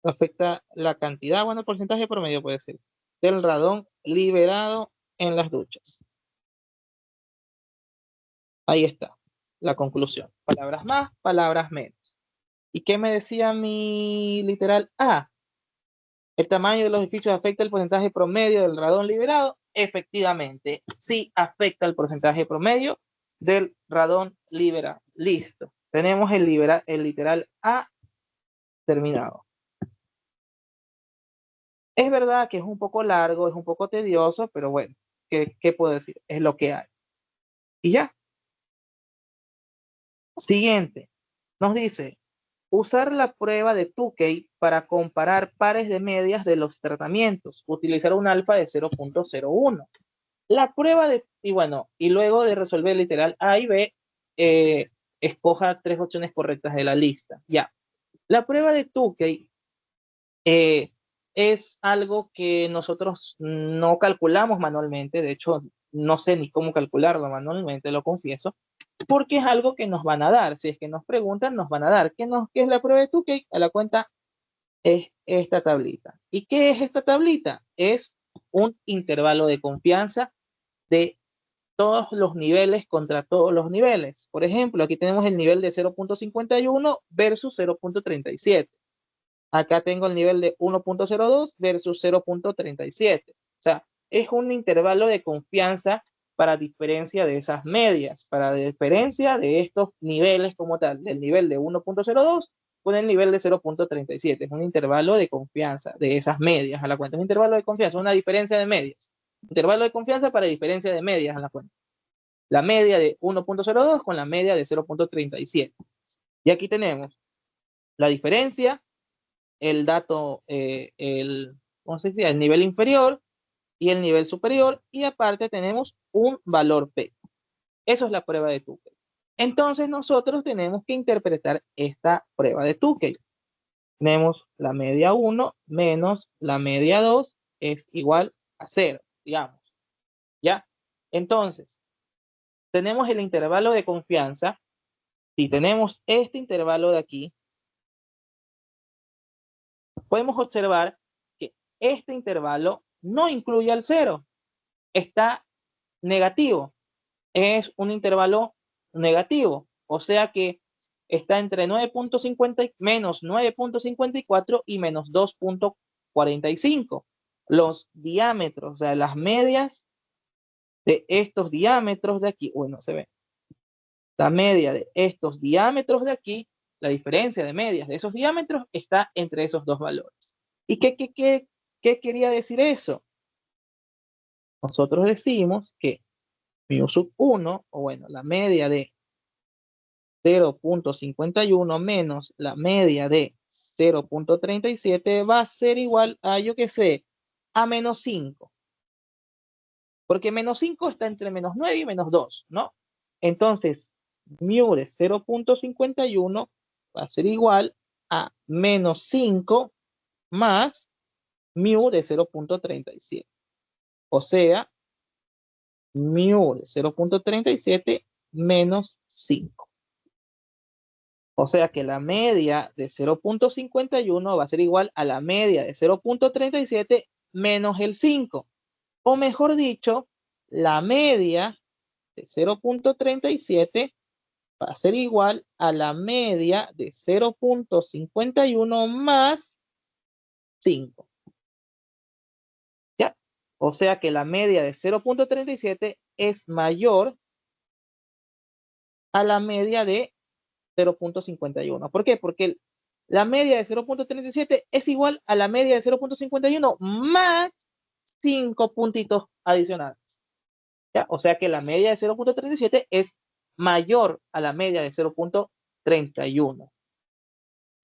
afecta la cantidad, bueno, el porcentaje promedio puede ser, del radón liberado en las duchas. Ahí está la conclusión. Palabras más, palabras menos. ¿Y qué me decía mi literal A? ¿El tamaño de los edificios afecta el porcentaje promedio del radón liberado? Efectivamente, sí afecta el porcentaje promedio del radón liberado. Listo. Tenemos el literal A terminado. Es verdad que es un poco largo, es un poco tedioso, pero bueno, ¿qué puedo decir? Es lo que hay. Y ya. Siguiente. Nos dice, usar la prueba de Tukey para comparar pares de medias de los tratamientos. Utilizar un alfa de 0.01. La prueba de, y luego de resolver literal A y B, escoja 3 opciones correctas de la lista. Ya. La prueba de Tukey es algo que nosotros no calculamos manualmente. De hecho, no sé ni cómo calcularlo manualmente, lo confieso, porque es algo que nos van a dar. Si es que nos preguntan, nos van a dar. ¿Qué es la prueba de Tukey? A la cuenta es esta tablita. ¿Y qué es esta tablita? Es un intervalo de confianza de todos los niveles contra todos los niveles. Por ejemplo, aquí tenemos el nivel de 0.51 versus 0.37. Acá tengo el nivel de 1.02 versus 0.37. O sea, es un intervalo de confianza para diferencia de esas medias, para diferencia de estos niveles como tal, del nivel de 1.02 con el nivel de 0.37. Es un intervalo de confianza de esas medias a la cuenta. Es un intervalo de confianza, una diferencia de medias. Intervalo de confianza para diferencia de medias a la cuenta. La media de 1.02 con la media de 0.37. Y aquí tenemos la diferencia, el dato, ¿cómo se dice? El nivel inferior y el nivel superior, y aparte tenemos un valor P. Eso es la prueba de Tukey. Entonces nosotros tenemos que interpretar esta prueba de Tukey. Tenemos la media 1 menos la media 2 es igual a 0, digamos. ¿Ya? Entonces, tenemos el intervalo de confianza. Si tenemos este intervalo de aquí, podemos observar que este intervalo no incluye al 0. Está negativo. Es un intervalo negativo. O sea que está entre 9.50 menos 9.54 y menos 2.45. Los diámetros, o sea, las medias de estos diámetros de aquí, bueno, se ve. La media de estos diámetros de aquí, la diferencia de medias de esos diámetros está entre esos dos valores. ¿Y qué quería decir eso? Nosotros decimos que mu sub 1, o bueno, la media de 0.51 menos la media de 0.37 va a ser igual a, yo qué sé, a menos 5. Porque menos 5 está entre menos 9 y menos 2, ¿no? Entonces, mu de 0.51 va a ser igual a menos 5 más mu de 0.37. O sea, mu de 0.37 menos 5. O sea que la media de 0.51 va a ser igual a la media de 0.37 menos el 5. O mejor dicho, la media de 0.37 va a ser igual a la media de 0.51 más 5. ¿Ya? O sea que la media de 0.37 es mayor a la media de 0.51. ¿Por qué? Porque la media de 0.37 es igual a la media de 0.51 más 5 puntitos adicionales. ¿Ya? O sea que la media de 0.37 es mayor a la media de 0.31.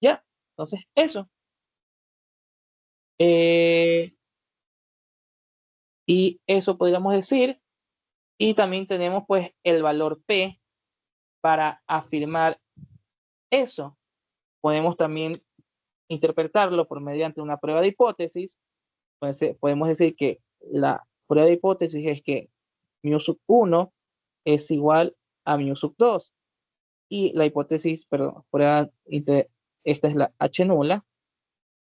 ¿Ya? Entonces, eso. Y eso podríamos decir. Y también tenemos pues el valor P para afirmar eso. Podemos también interpretarlo por mediante una prueba de hipótesis. Pues, podemos decir que la prueba de hipótesis es que mu sub 1 es igual a mu sub 2. Y la hipótesis, perdón, esta es la H nula,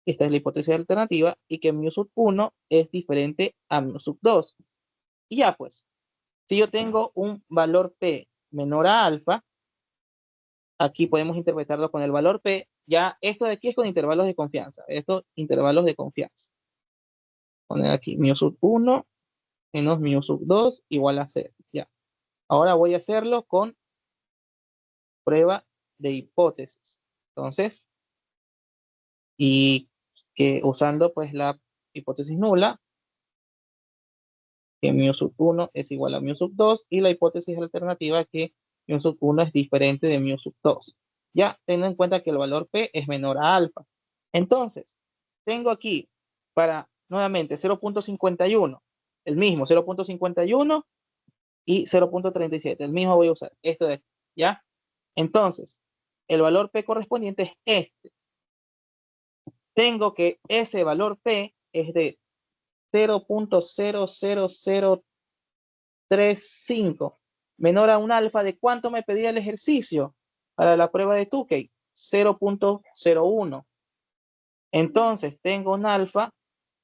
esta es la hipótesis alternativa, y que mu sub 1 es diferente a mu sub 2. Y ya pues, si yo tengo un valor P menor a alfa, aquí podemos interpretarlo con el valor P. Ya esto de aquí es con intervalos de confianza. Estos intervalos de confianza. Poner aquí mu sub 1 menos mu sub 2 igual a 0. Ya. Ahora voy a hacerlo con prueba de hipótesis. Entonces, y que usando pues la hipótesis nula, que mu sub 1 es igual a mu sub 2, y la hipótesis alternativa que mu sub 1 es diferente de mu sub 2. Ya, teniendo en cuenta que el valor P es menor a alfa. Entonces, tengo aquí para, nuevamente, 0.51, el mismo, 0.51 y 0.37, el mismo voy a usar, esto de aquí, ¿ya? Entonces, el valor P correspondiente es este. Tengo que ese valor P es de 0.00035 menor a un alfa. ¿De cuánto me pedía el ejercicio para la prueba de Tukey? 0.01. Entonces tengo un alfa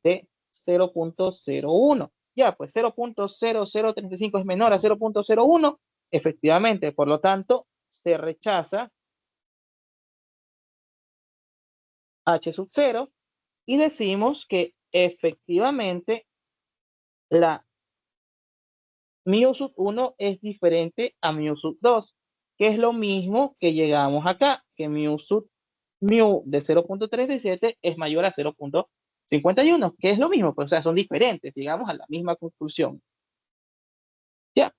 de 0.01. Ya, pues 0.0035 es menor a 0.01. Efectivamente, por lo tanto, se rechaza H sub 0 y decimos que efectivamente la mu sub 1 es diferente a mu sub 2, que es lo mismo que llegamos acá, que mu de 0.37 es mayor a 0.51, que es lo mismo, pues, o sea, son diferentes, llegamos a la misma conclusión. Ya,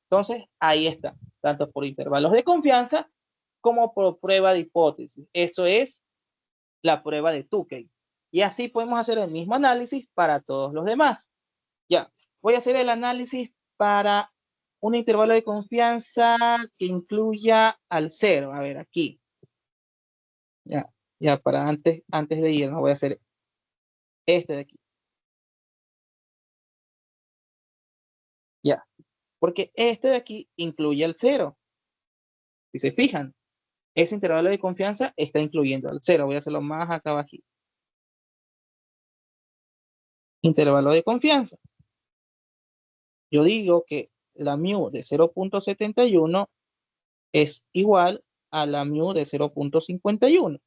entonces ahí está, tanto por intervalos de confianza como por prueba de hipótesis. Eso es la prueba de Tukey. Y así podemos hacer el mismo análisis para todos los demás. Ya, voy a hacer el análisis para un intervalo de confianza que incluya al 0. A ver, aquí. Ya, ya para antes de irnos voy a hacer este de aquí. Ya, porque este de aquí incluye al 0. Si se fijan, ese intervalo de confianza está incluyendo al 0. Voy a hacerlo más acá abajo. Intervalo de confianza. Yo digo que la mu de 0.71 es igual a la mu de 0.51.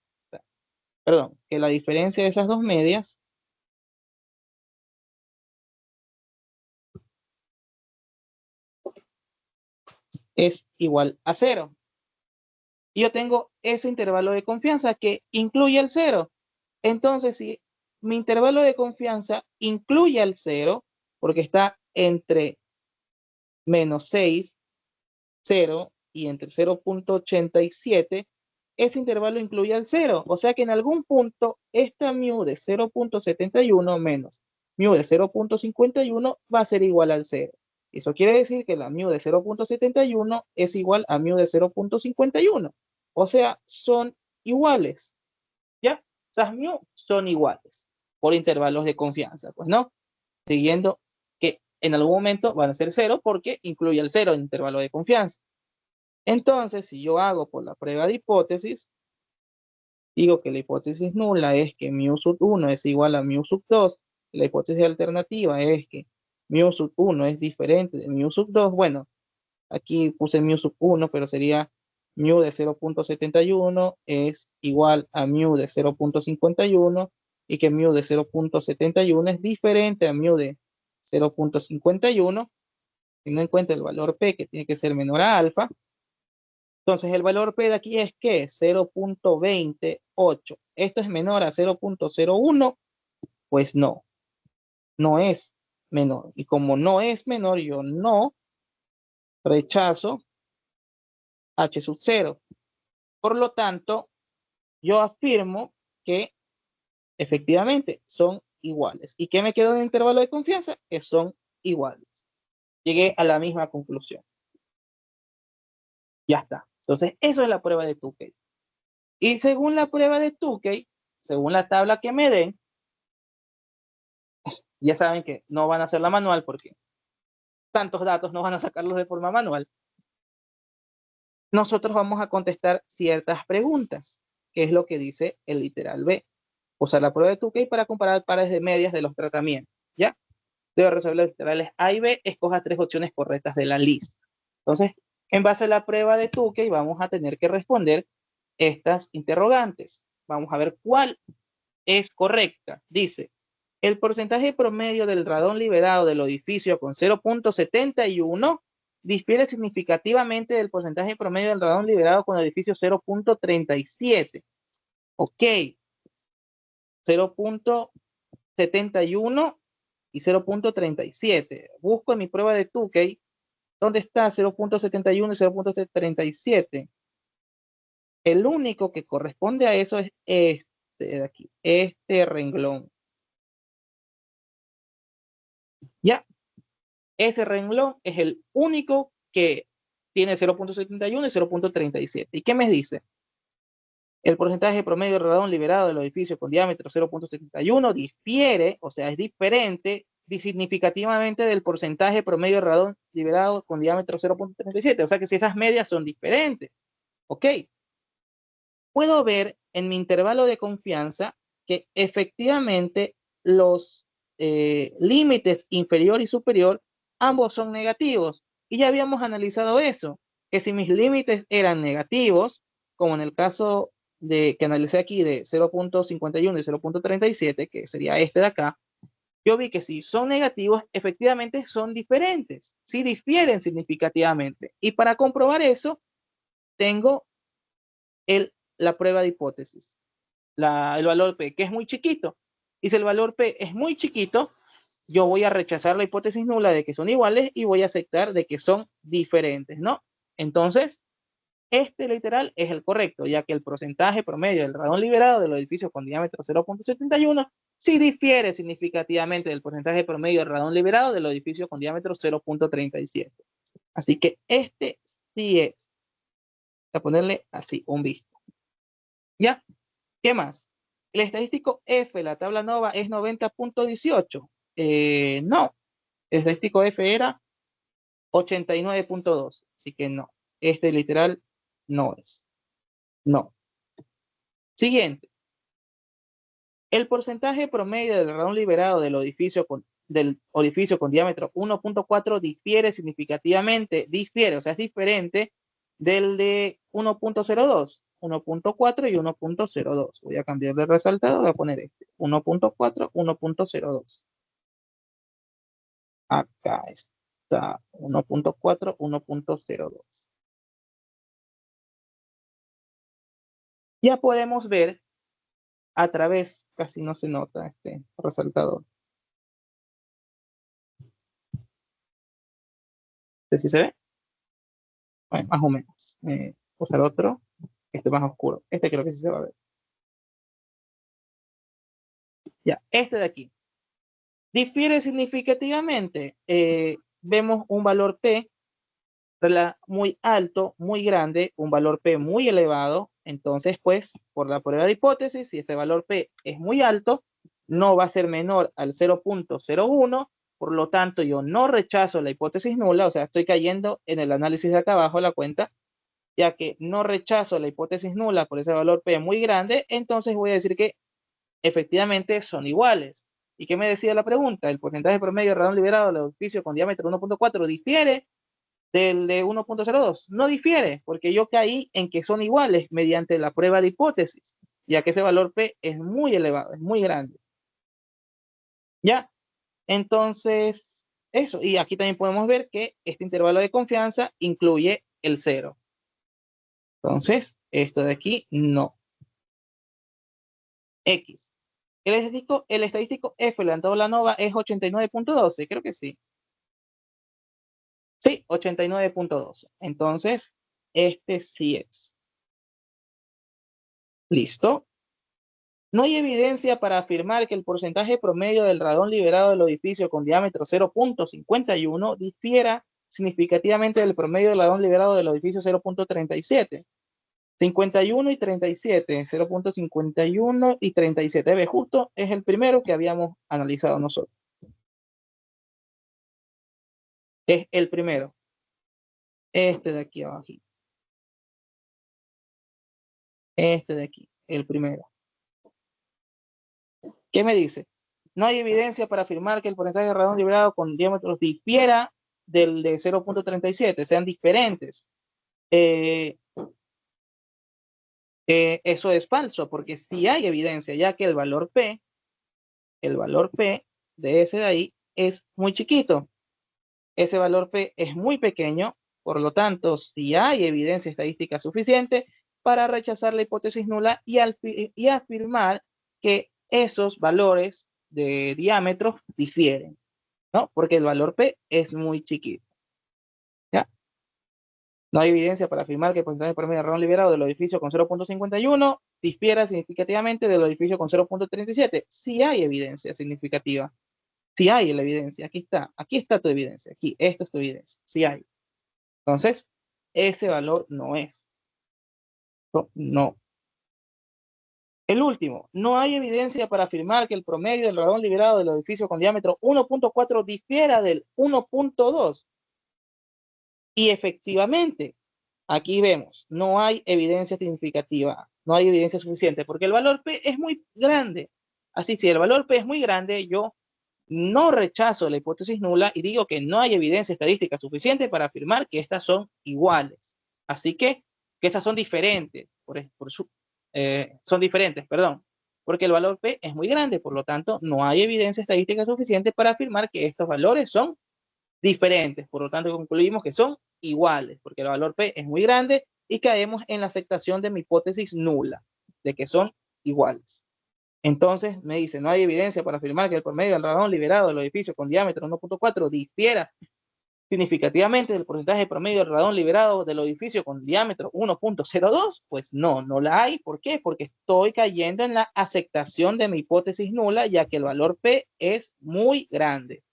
Perdón, que la diferencia de esas dos medias es igual a 0. Y yo tengo ese intervalo de confianza que incluye el 0. Entonces, si mi intervalo de confianza incluye el 0, porque está entre menos 6, 0 y entre 0.87, ese intervalo incluye al 0. O sea que en algún punto esta mu de 0.71 menos mu de 0.51 va a ser igual al 0. Eso quiere decir que la mu de 0.71 es igual a mu de 0.51. O sea, son iguales. ¿Ya? Esas mu son iguales por intervalos de confianza, pues, ¿no? Siguiendo que en algún momento van a ser 0 porque incluye el 0 en intervalo de confianza. Entonces, si yo hago por la prueba de hipótesis, digo que la hipótesis nula es que mu sub 1 es igual a mu sub 2, la hipótesis alternativa es que mu sub 1 es diferente de mu sub 2, bueno, aquí puse mu sub 1, pero sería mu de 0.71 es igual a mu de 0.51 y que mu de 0.71 es diferente a mu de 0.51, teniendo en cuenta el valor P que tiene que ser menor a alfa. Entonces el valor P de aquí es que 0.28. ¿Esto es menor a 0.01? Pues no, no es menor. Y como no es menor, yo no rechazo H sub 0. Por lo tanto, yo afirmo que efectivamente son iguales. ¿Y qué me quedó en el intervalo de confianza? Que son iguales. Llegué a la misma conclusión. Ya está. Entonces, eso es la prueba de Tukey. Y según la prueba de Tukey, según la tabla que me den, ya saben que no van a hacer la manual porque tantos datos no van a sacarlos de forma manual. Nosotros vamos a contestar ciertas preguntas, que es lo que dice el literal B. Usar la prueba de Tukey para comparar pares de medias de los tratamientos. ¿Ya? Debo resolver los literales A y B, escoja 3 opciones correctas de la lista. Entonces, en base a la prueba de Tukey, vamos a tener que responder estas interrogantes. Vamos a ver cuál es correcta. Dice, el porcentaje promedio del radón liberado del edificio con 0.71 difiere significativamente del porcentaje promedio del radón liberado con el edificio 0.37. Ok. 0.71 y 0.37. Busco en mi prueba de Tukey dónde está 0.71 y 0.37. El único que corresponde a eso es este de aquí, este renglón. Ya, ese renglón es el único que tiene 0.71 y 0.37. ¿Y qué me dice? El porcentaje promedio de radón liberado del edificio con diámetro 0.71 difiere, o sea, es diferente significativamente del porcentaje promedio de radón liberado con diámetro 0.37. O sea que si esas medias son diferentes, ¿ok? Puedo ver en mi intervalo de confianza que efectivamente los límites inferior y superior ambos son negativos. Y ya habíamos analizado eso, que si mis límites eran negativos, como en el caso de que analicé aquí de 0.51 y 0.37, que sería este de acá, yo vi que si son negativos, efectivamente son diferentes, sí difieren significativamente. Y para comprobar eso, tengo la prueba de hipótesis, el valor P, que es muy chiquito. Y si el valor P es muy chiquito, yo voy a rechazar la hipótesis nula de que son iguales y voy a aceptar de que son diferentes, ¿no? Entonces, este literal es el correcto, ya que el porcentaje promedio del radón liberado de los edificios con diámetro 0.71 sí difiere significativamente del porcentaje promedio del radón liberado de los edificios con diámetro 0.37. Así que este sí es. Voy a ponerle así, un visto. ¿Ya? ¿Qué más? El estadístico F, la tabla nova, es 90.18. No, el estadístico F era 89.2. Así que no. Este literal no es. No. Siguiente. El porcentaje promedio del radón liberado del orificio con diámetro 1.4 difiere significativamente, o sea, es diferente del de 1.02, 1.4 y 1.02. Voy a cambiar de resaltado, voy a poner este, 1.4, 1.02. Acá está, 1.4, 1.02. Ya podemos ver a través, casi no se nota este resaltador. sé si se ve. Bueno, más o menos. Usar otro. Este más oscuro. Este creo que sí se va a ver. Ya, este de aquí. Difiere significativamente. Vemos un valor P muy alto, muy grande, un valor P muy elevado. Entonces, pues, por la prueba de hipótesis, si ese valor P es muy alto, no va a ser menor al 0.01. Por lo tanto, yo no rechazo la hipótesis nula, o sea, estoy cayendo en el análisis de acá abajo la cuenta, ya que no rechazo la hipótesis nula por ese valor P muy grande, entonces voy a decir que efectivamente son iguales. ¿Y qué me decía la pregunta? El porcentaje promedio de radón liberado del edificio con diámetro 1.4 difiere del de 1.02. No difiere, porque yo caí en que son iguales mediante la prueba de hipótesis, ya que ese valor P es muy elevado, es muy grande. ¿Ya? Entonces, eso. Y aquí también podemos ver que este intervalo de confianza incluye el 0. Entonces, esto de aquí no. X. El estadístico F, la tabla NOVA, es 89.12. Creo que sí. Sí, 89.12. Entonces, este sí es. ¿Listo? No hay evidencia para afirmar que el porcentaje promedio del radón liberado del edificio con diámetro 0.51 difiera significativamente del promedio del radón liberado del edificio 0.37. 51 y 37, 0.51 y 37. Ve, justo es el primero que habíamos analizado nosotros. Es el primero. Este de aquí abajo. Este de aquí, el primero. ¿Qué me dice? No hay evidencia para afirmar que el porcentaje de radón liberado con diámetros difiera del de 0.37, sean diferentes. Eso es falso, porque sí hay evidencia, ya que el valor P de ese de ahí es muy chiquito. Ese valor P es muy pequeño, por lo tanto, sí hay evidencia estadística suficiente para rechazar la hipótesis nula y afirmar que esos valores de diámetro difieren, ¿no? Porque el valor P es muy chiquito. ¿Ya? No hay evidencia para afirmar que el porcentaje promedio de radón liberado del edificio con 0.51 difiera significativamente del edificio con 0.37. Sí hay evidencia significativa. Sí hay la evidencia. Aquí está tu evidencia. Aquí, esta es tu evidencia. Sí hay. Entonces, ese valor no es. No. El último, no hay evidencia para afirmar que el promedio del radón liberado del edificio con diámetro 1.4 difiera del 1.2. Y efectivamente, aquí vemos, no hay evidencia significativa, no hay evidencia suficiente, porque el valor P es muy grande. Así, si el valor P es muy grande, yo no rechazo la hipótesis nula y digo que no hay evidencia estadística suficiente para afirmar que estas son iguales. Así que estas son diferentes, son diferentes, perdón, porque el valor P es muy grande, por lo tanto, no hay evidencia estadística suficiente para afirmar que estos valores son diferentes. Por lo tanto, concluimos que son iguales, porque el valor P es muy grande y caemos en la aceptación de mi hipótesis nula, de que son iguales. Entonces me dice, no hay evidencia para afirmar que el promedio del radón liberado del edificio con diámetro 1.4 difiera significativamente del porcentaje promedio del radón liberado del edificio con diámetro 1.02. Pues no, no la hay. ¿Por qué? Porque estoy cayendo en la aceptación de mi hipótesis nula, ya que el valor P es muy grande.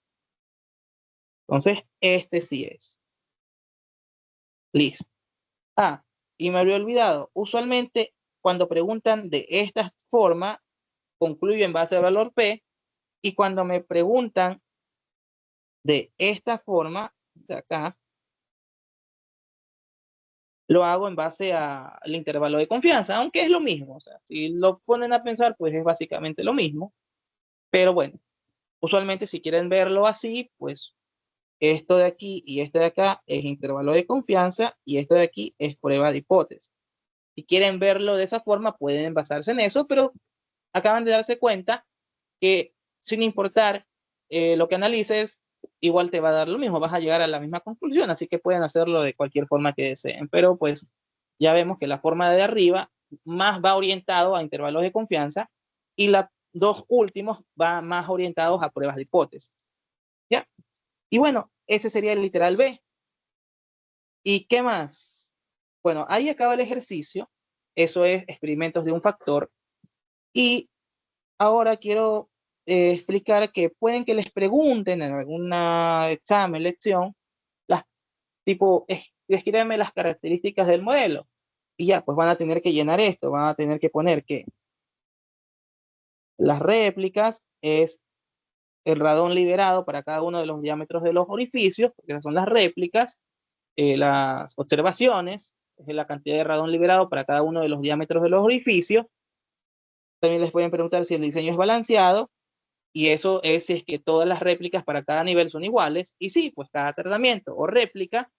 Entonces, este sí es. Listo. Ah, y me había olvidado. Usualmente, cuando preguntan de esta forma, concluyo en base al valor P, y cuando me preguntan de esta forma, de acá, lo hago en base al intervalo de confianza, aunque es lo mismo. O sea, si lo ponen a pensar, pues es básicamente lo mismo. Pero bueno, usualmente si quieren verlo así, pues esto de aquí y este de acá es intervalo de confianza y esto de aquí es prueba de hipótesis. Si quieren verlo de esa forma, pueden basarse en eso, pero acaban de darse cuenta que sin importar lo que analices, igual te va a dar lo mismo, vas a llegar a la misma conclusión, así que pueden hacerlo de cualquier forma que deseen, pero pues ya vemos que la forma de arriba más va orientado a intervalos de confianza y los dos últimos van más orientados a pruebas de hipótesis. ¿Ya? Y bueno, ese sería el literal B. ¿Y qué más? Bueno, ahí acaba el ejercicio. Eso es experimentos de un factor. Y ahora quiero explicar que pueden que les pregunten en alguna examen, lección, las tipo, descríbeme las características del modelo. Y ya, pues van a tener que llenar esto, van a tener que poner que las réplicas es el radón liberado para cada uno de los diámetros de los orificios, porque son las réplicas, las observaciones, es la cantidad de radón liberado para cada uno de los diámetros de los orificios. También les pueden preguntar si el diseño es balanceado, y eso es si es que todas las réplicas para cada nivel son iguales, y sí, pues cada tratamiento o réplica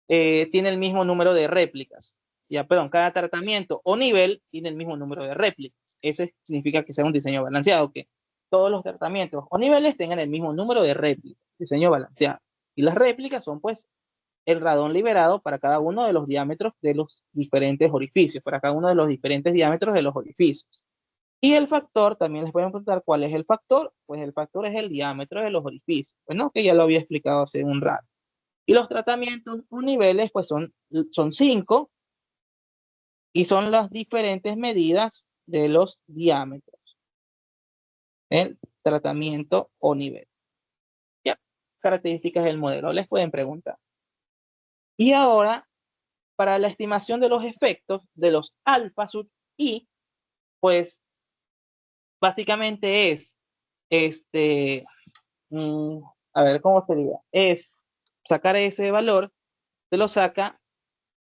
tiene el mismo número de réplicas. Ya, perdón, cada tratamiento o nivel tiene el mismo número de réplicas. Eso significa que sea un diseño balanceado, que todos los tratamientos o niveles tengan el mismo número de réplicas, diseño balanceado. Y las réplicas son pues el radón liberado para cada uno de los diámetros de los diferentes orificios, para cada uno de los diferentes diámetros de los orificios. Y el factor, también les voy a preguntar cuál es el factor. Pues el factor es el diámetro de los orificios. Bueno, que ya lo había explicado hace un rato. Y los tratamientos o niveles, pues son 5 y son las diferentes medidas de los diámetros. El tratamiento o nivel. Ya, características del modelo, les pueden preguntar. Y ahora, para la estimación de los efectos de los alfa sub i, pues básicamente es, mm, a ver, ¿cómo sería? Es sacar ese valor, se lo saca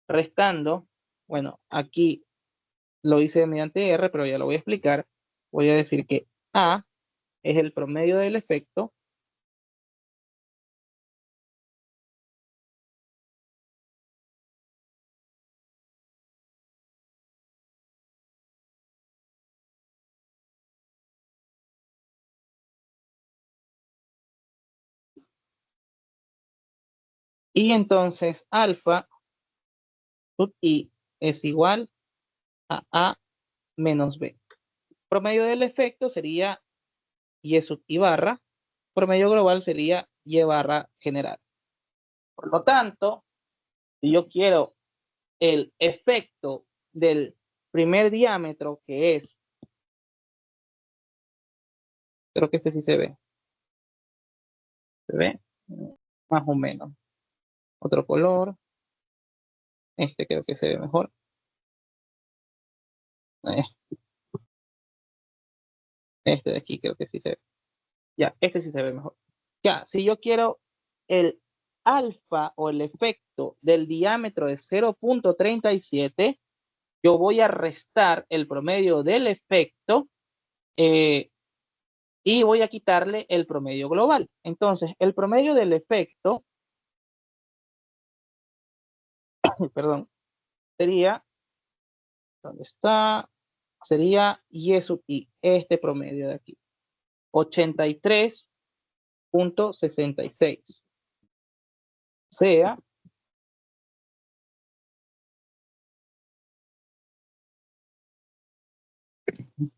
restando, bueno, aquí lo hice mediante R, pero ya lo voy a explicar. Voy a decir que A es el promedio del efecto y entonces alfa sub i es igual a menos B. Promedio del efecto sería Y sub i barra. Promedio global sería Y barra general. Por lo tanto, si yo quiero el efecto del primer diámetro, que es, creo que este sí se ve más o menos. Otro color, este creo que se ve mejor. Este de aquí creo que sí se ve. Ya, este sí se ve mejor. Ya, si yo quiero el alfa o el efecto del diámetro de 0.37, yo voy a restar el promedio del efecto y voy a quitarle el promedio global. Entonces, el promedio del efecto, perdón, sería, ¿dónde está? Sería Y sub I, este promedio de aquí, 83.66. O sea,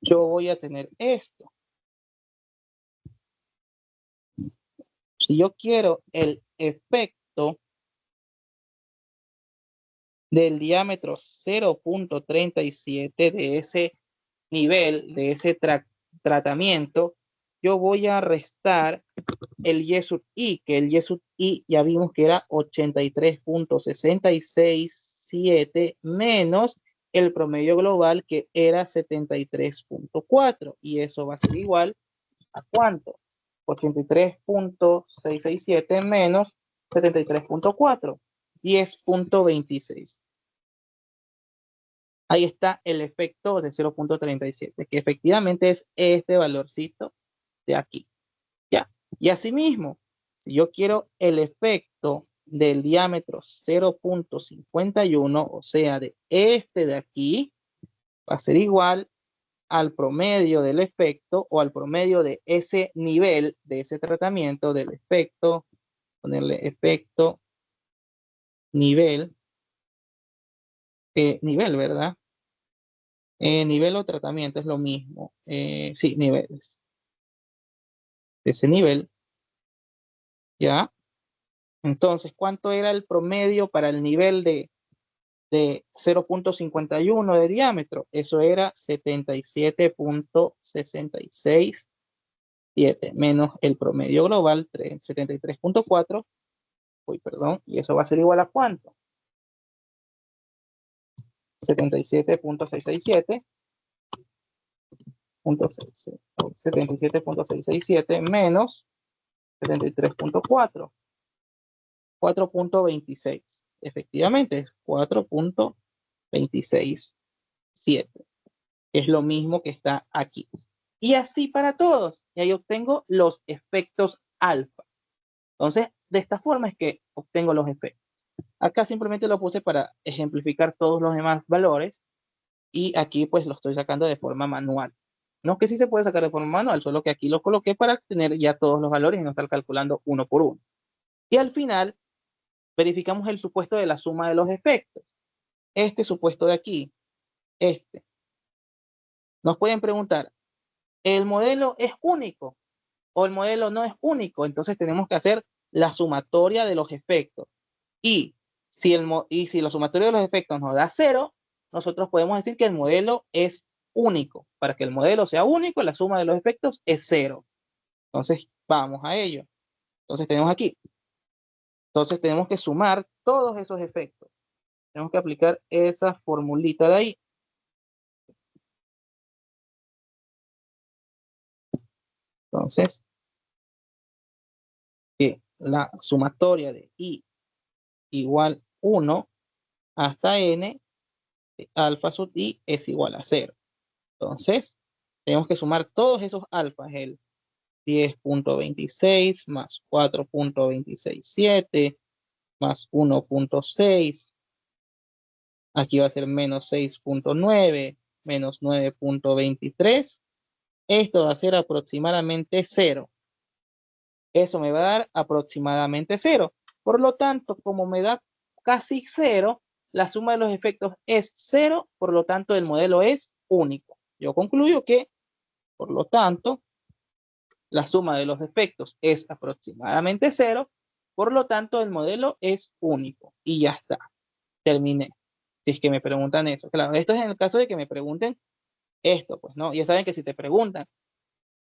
yo voy a tener esto. Si yo quiero el efecto del diámetro 0.37 de ese nivel, de ese tratamiento, yo voy a restar el Y sub I, que el Y sub I ya vimos que era 83.667 menos el promedio global, que era 73.4, y eso va a ser igual a ¿cuánto? 83.667 menos 73.4, 10.26. Ahí está el efecto de 0.37, que efectivamente es este valorcito de aquí. ¿Ya? Y asimismo, si yo quiero el efecto del diámetro 0.51, o sea, de este de aquí, va a ser igual al promedio del efecto o al promedio de ese nivel, de ese tratamiento del efecto, ponerle efecto, nivel, nivel, ¿verdad? Nivel o tratamiento es lo mismo. Sí, niveles. Ese nivel, ¿ya? Entonces, ¿cuánto era el promedio para el nivel de 0.51 de diámetro? Eso era 77.667 menos el promedio global, 73.4. Uy, perdón, y eso va a ser igual a ¿cuánto? 77.667 77.667 menos 73.4, 4.26. Efectivamente, es 4.267. Es lo mismo que está aquí. Y así para todos. Y ahí obtengo los efectos alfa. Entonces, de esta forma es que obtengo los efectos. Acá simplemente lo puse para ejemplificar todos los demás valores. Y aquí pues lo estoy sacando de forma manual. No que sí se puede sacar de forma manual, solo que aquí lo coloqué para tener ya todos los valores y no estar calculando uno por uno. Y al final verificamos el supuesto de la suma de los efectos. Este supuesto de aquí, este. Nos pueden preguntar, ¿el modelo es único o el modelo no es único? Entonces tenemos que hacer la sumatoria de los efectos. Y si la sumatoria de los efectos nos da 0, nosotros podemos decir que el modelo es único. Para que el modelo sea único, la suma de los efectos es 0. Entonces, vamos a ello. Entonces, tenemos aquí. Entonces, tenemos que sumar todos esos efectos. Tenemos que aplicar esa formulita de ahí. Entonces, que la sumatoria de i igual 1 hasta n de alfa sub i es igual a 0. Entonces, tenemos que sumar todos esos alfas, el 10.26 más 4.267 más 1.6. Aquí va a ser menos 6.9 menos 9.23. Esto va a ser aproximadamente 0. Eso me va a dar aproximadamente 0. Por lo tanto, como me da casi 0, la suma de los efectos es 0, por lo tanto el modelo es único. Yo concluyo que, por lo tanto, la suma de los efectos es aproximadamente 0, por lo tanto el modelo es único. Y ya está, terminé. Si es que me preguntan eso. Claro, esto es en el caso de que me pregunten esto, pues, ¿no? Ya saben que si te preguntan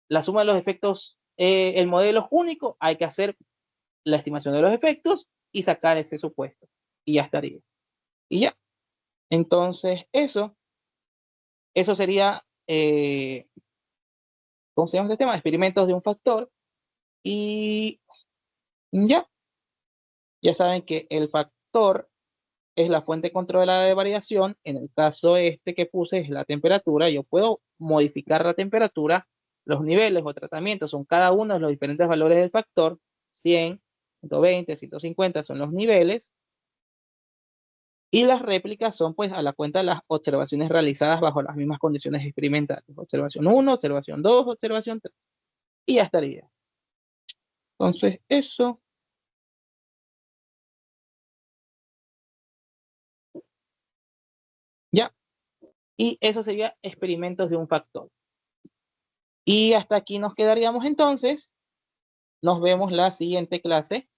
la suma de los efectos, el modelo es único, hay que hacer la estimación de los efectos y sacar ese supuesto. Y ya estaría. Y ya. Entonces, eso sería, ¿cómo se llama este tema? Experimentos de un factor. Y ya saben que el factor es la fuente controlada de variación. En el caso este que puse es la temperatura. Yo puedo modificar la temperatura. Los niveles o tratamientos son cada uno de los diferentes valores del factor. 100, 120, 150 son los niveles. Y las réplicas son pues a la cuenta de las observaciones realizadas bajo las mismas condiciones experimentales. Observación 1, observación 2, observación 3. Y ya estaría. Entonces eso. Ya. Y eso sería experimentos de un factor. Y hasta aquí nos quedaríamos entonces. Nos vemos la siguiente clase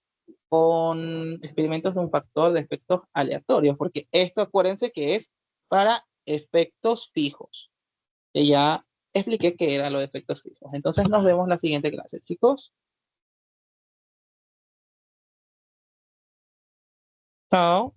con experimentos de un factor de efectos aleatorios, porque esto acuérdense que es para efectos fijos, que ya expliqué qué eran los efectos fijos. Entonces nos vemos la siguiente clase, chicos. Chao.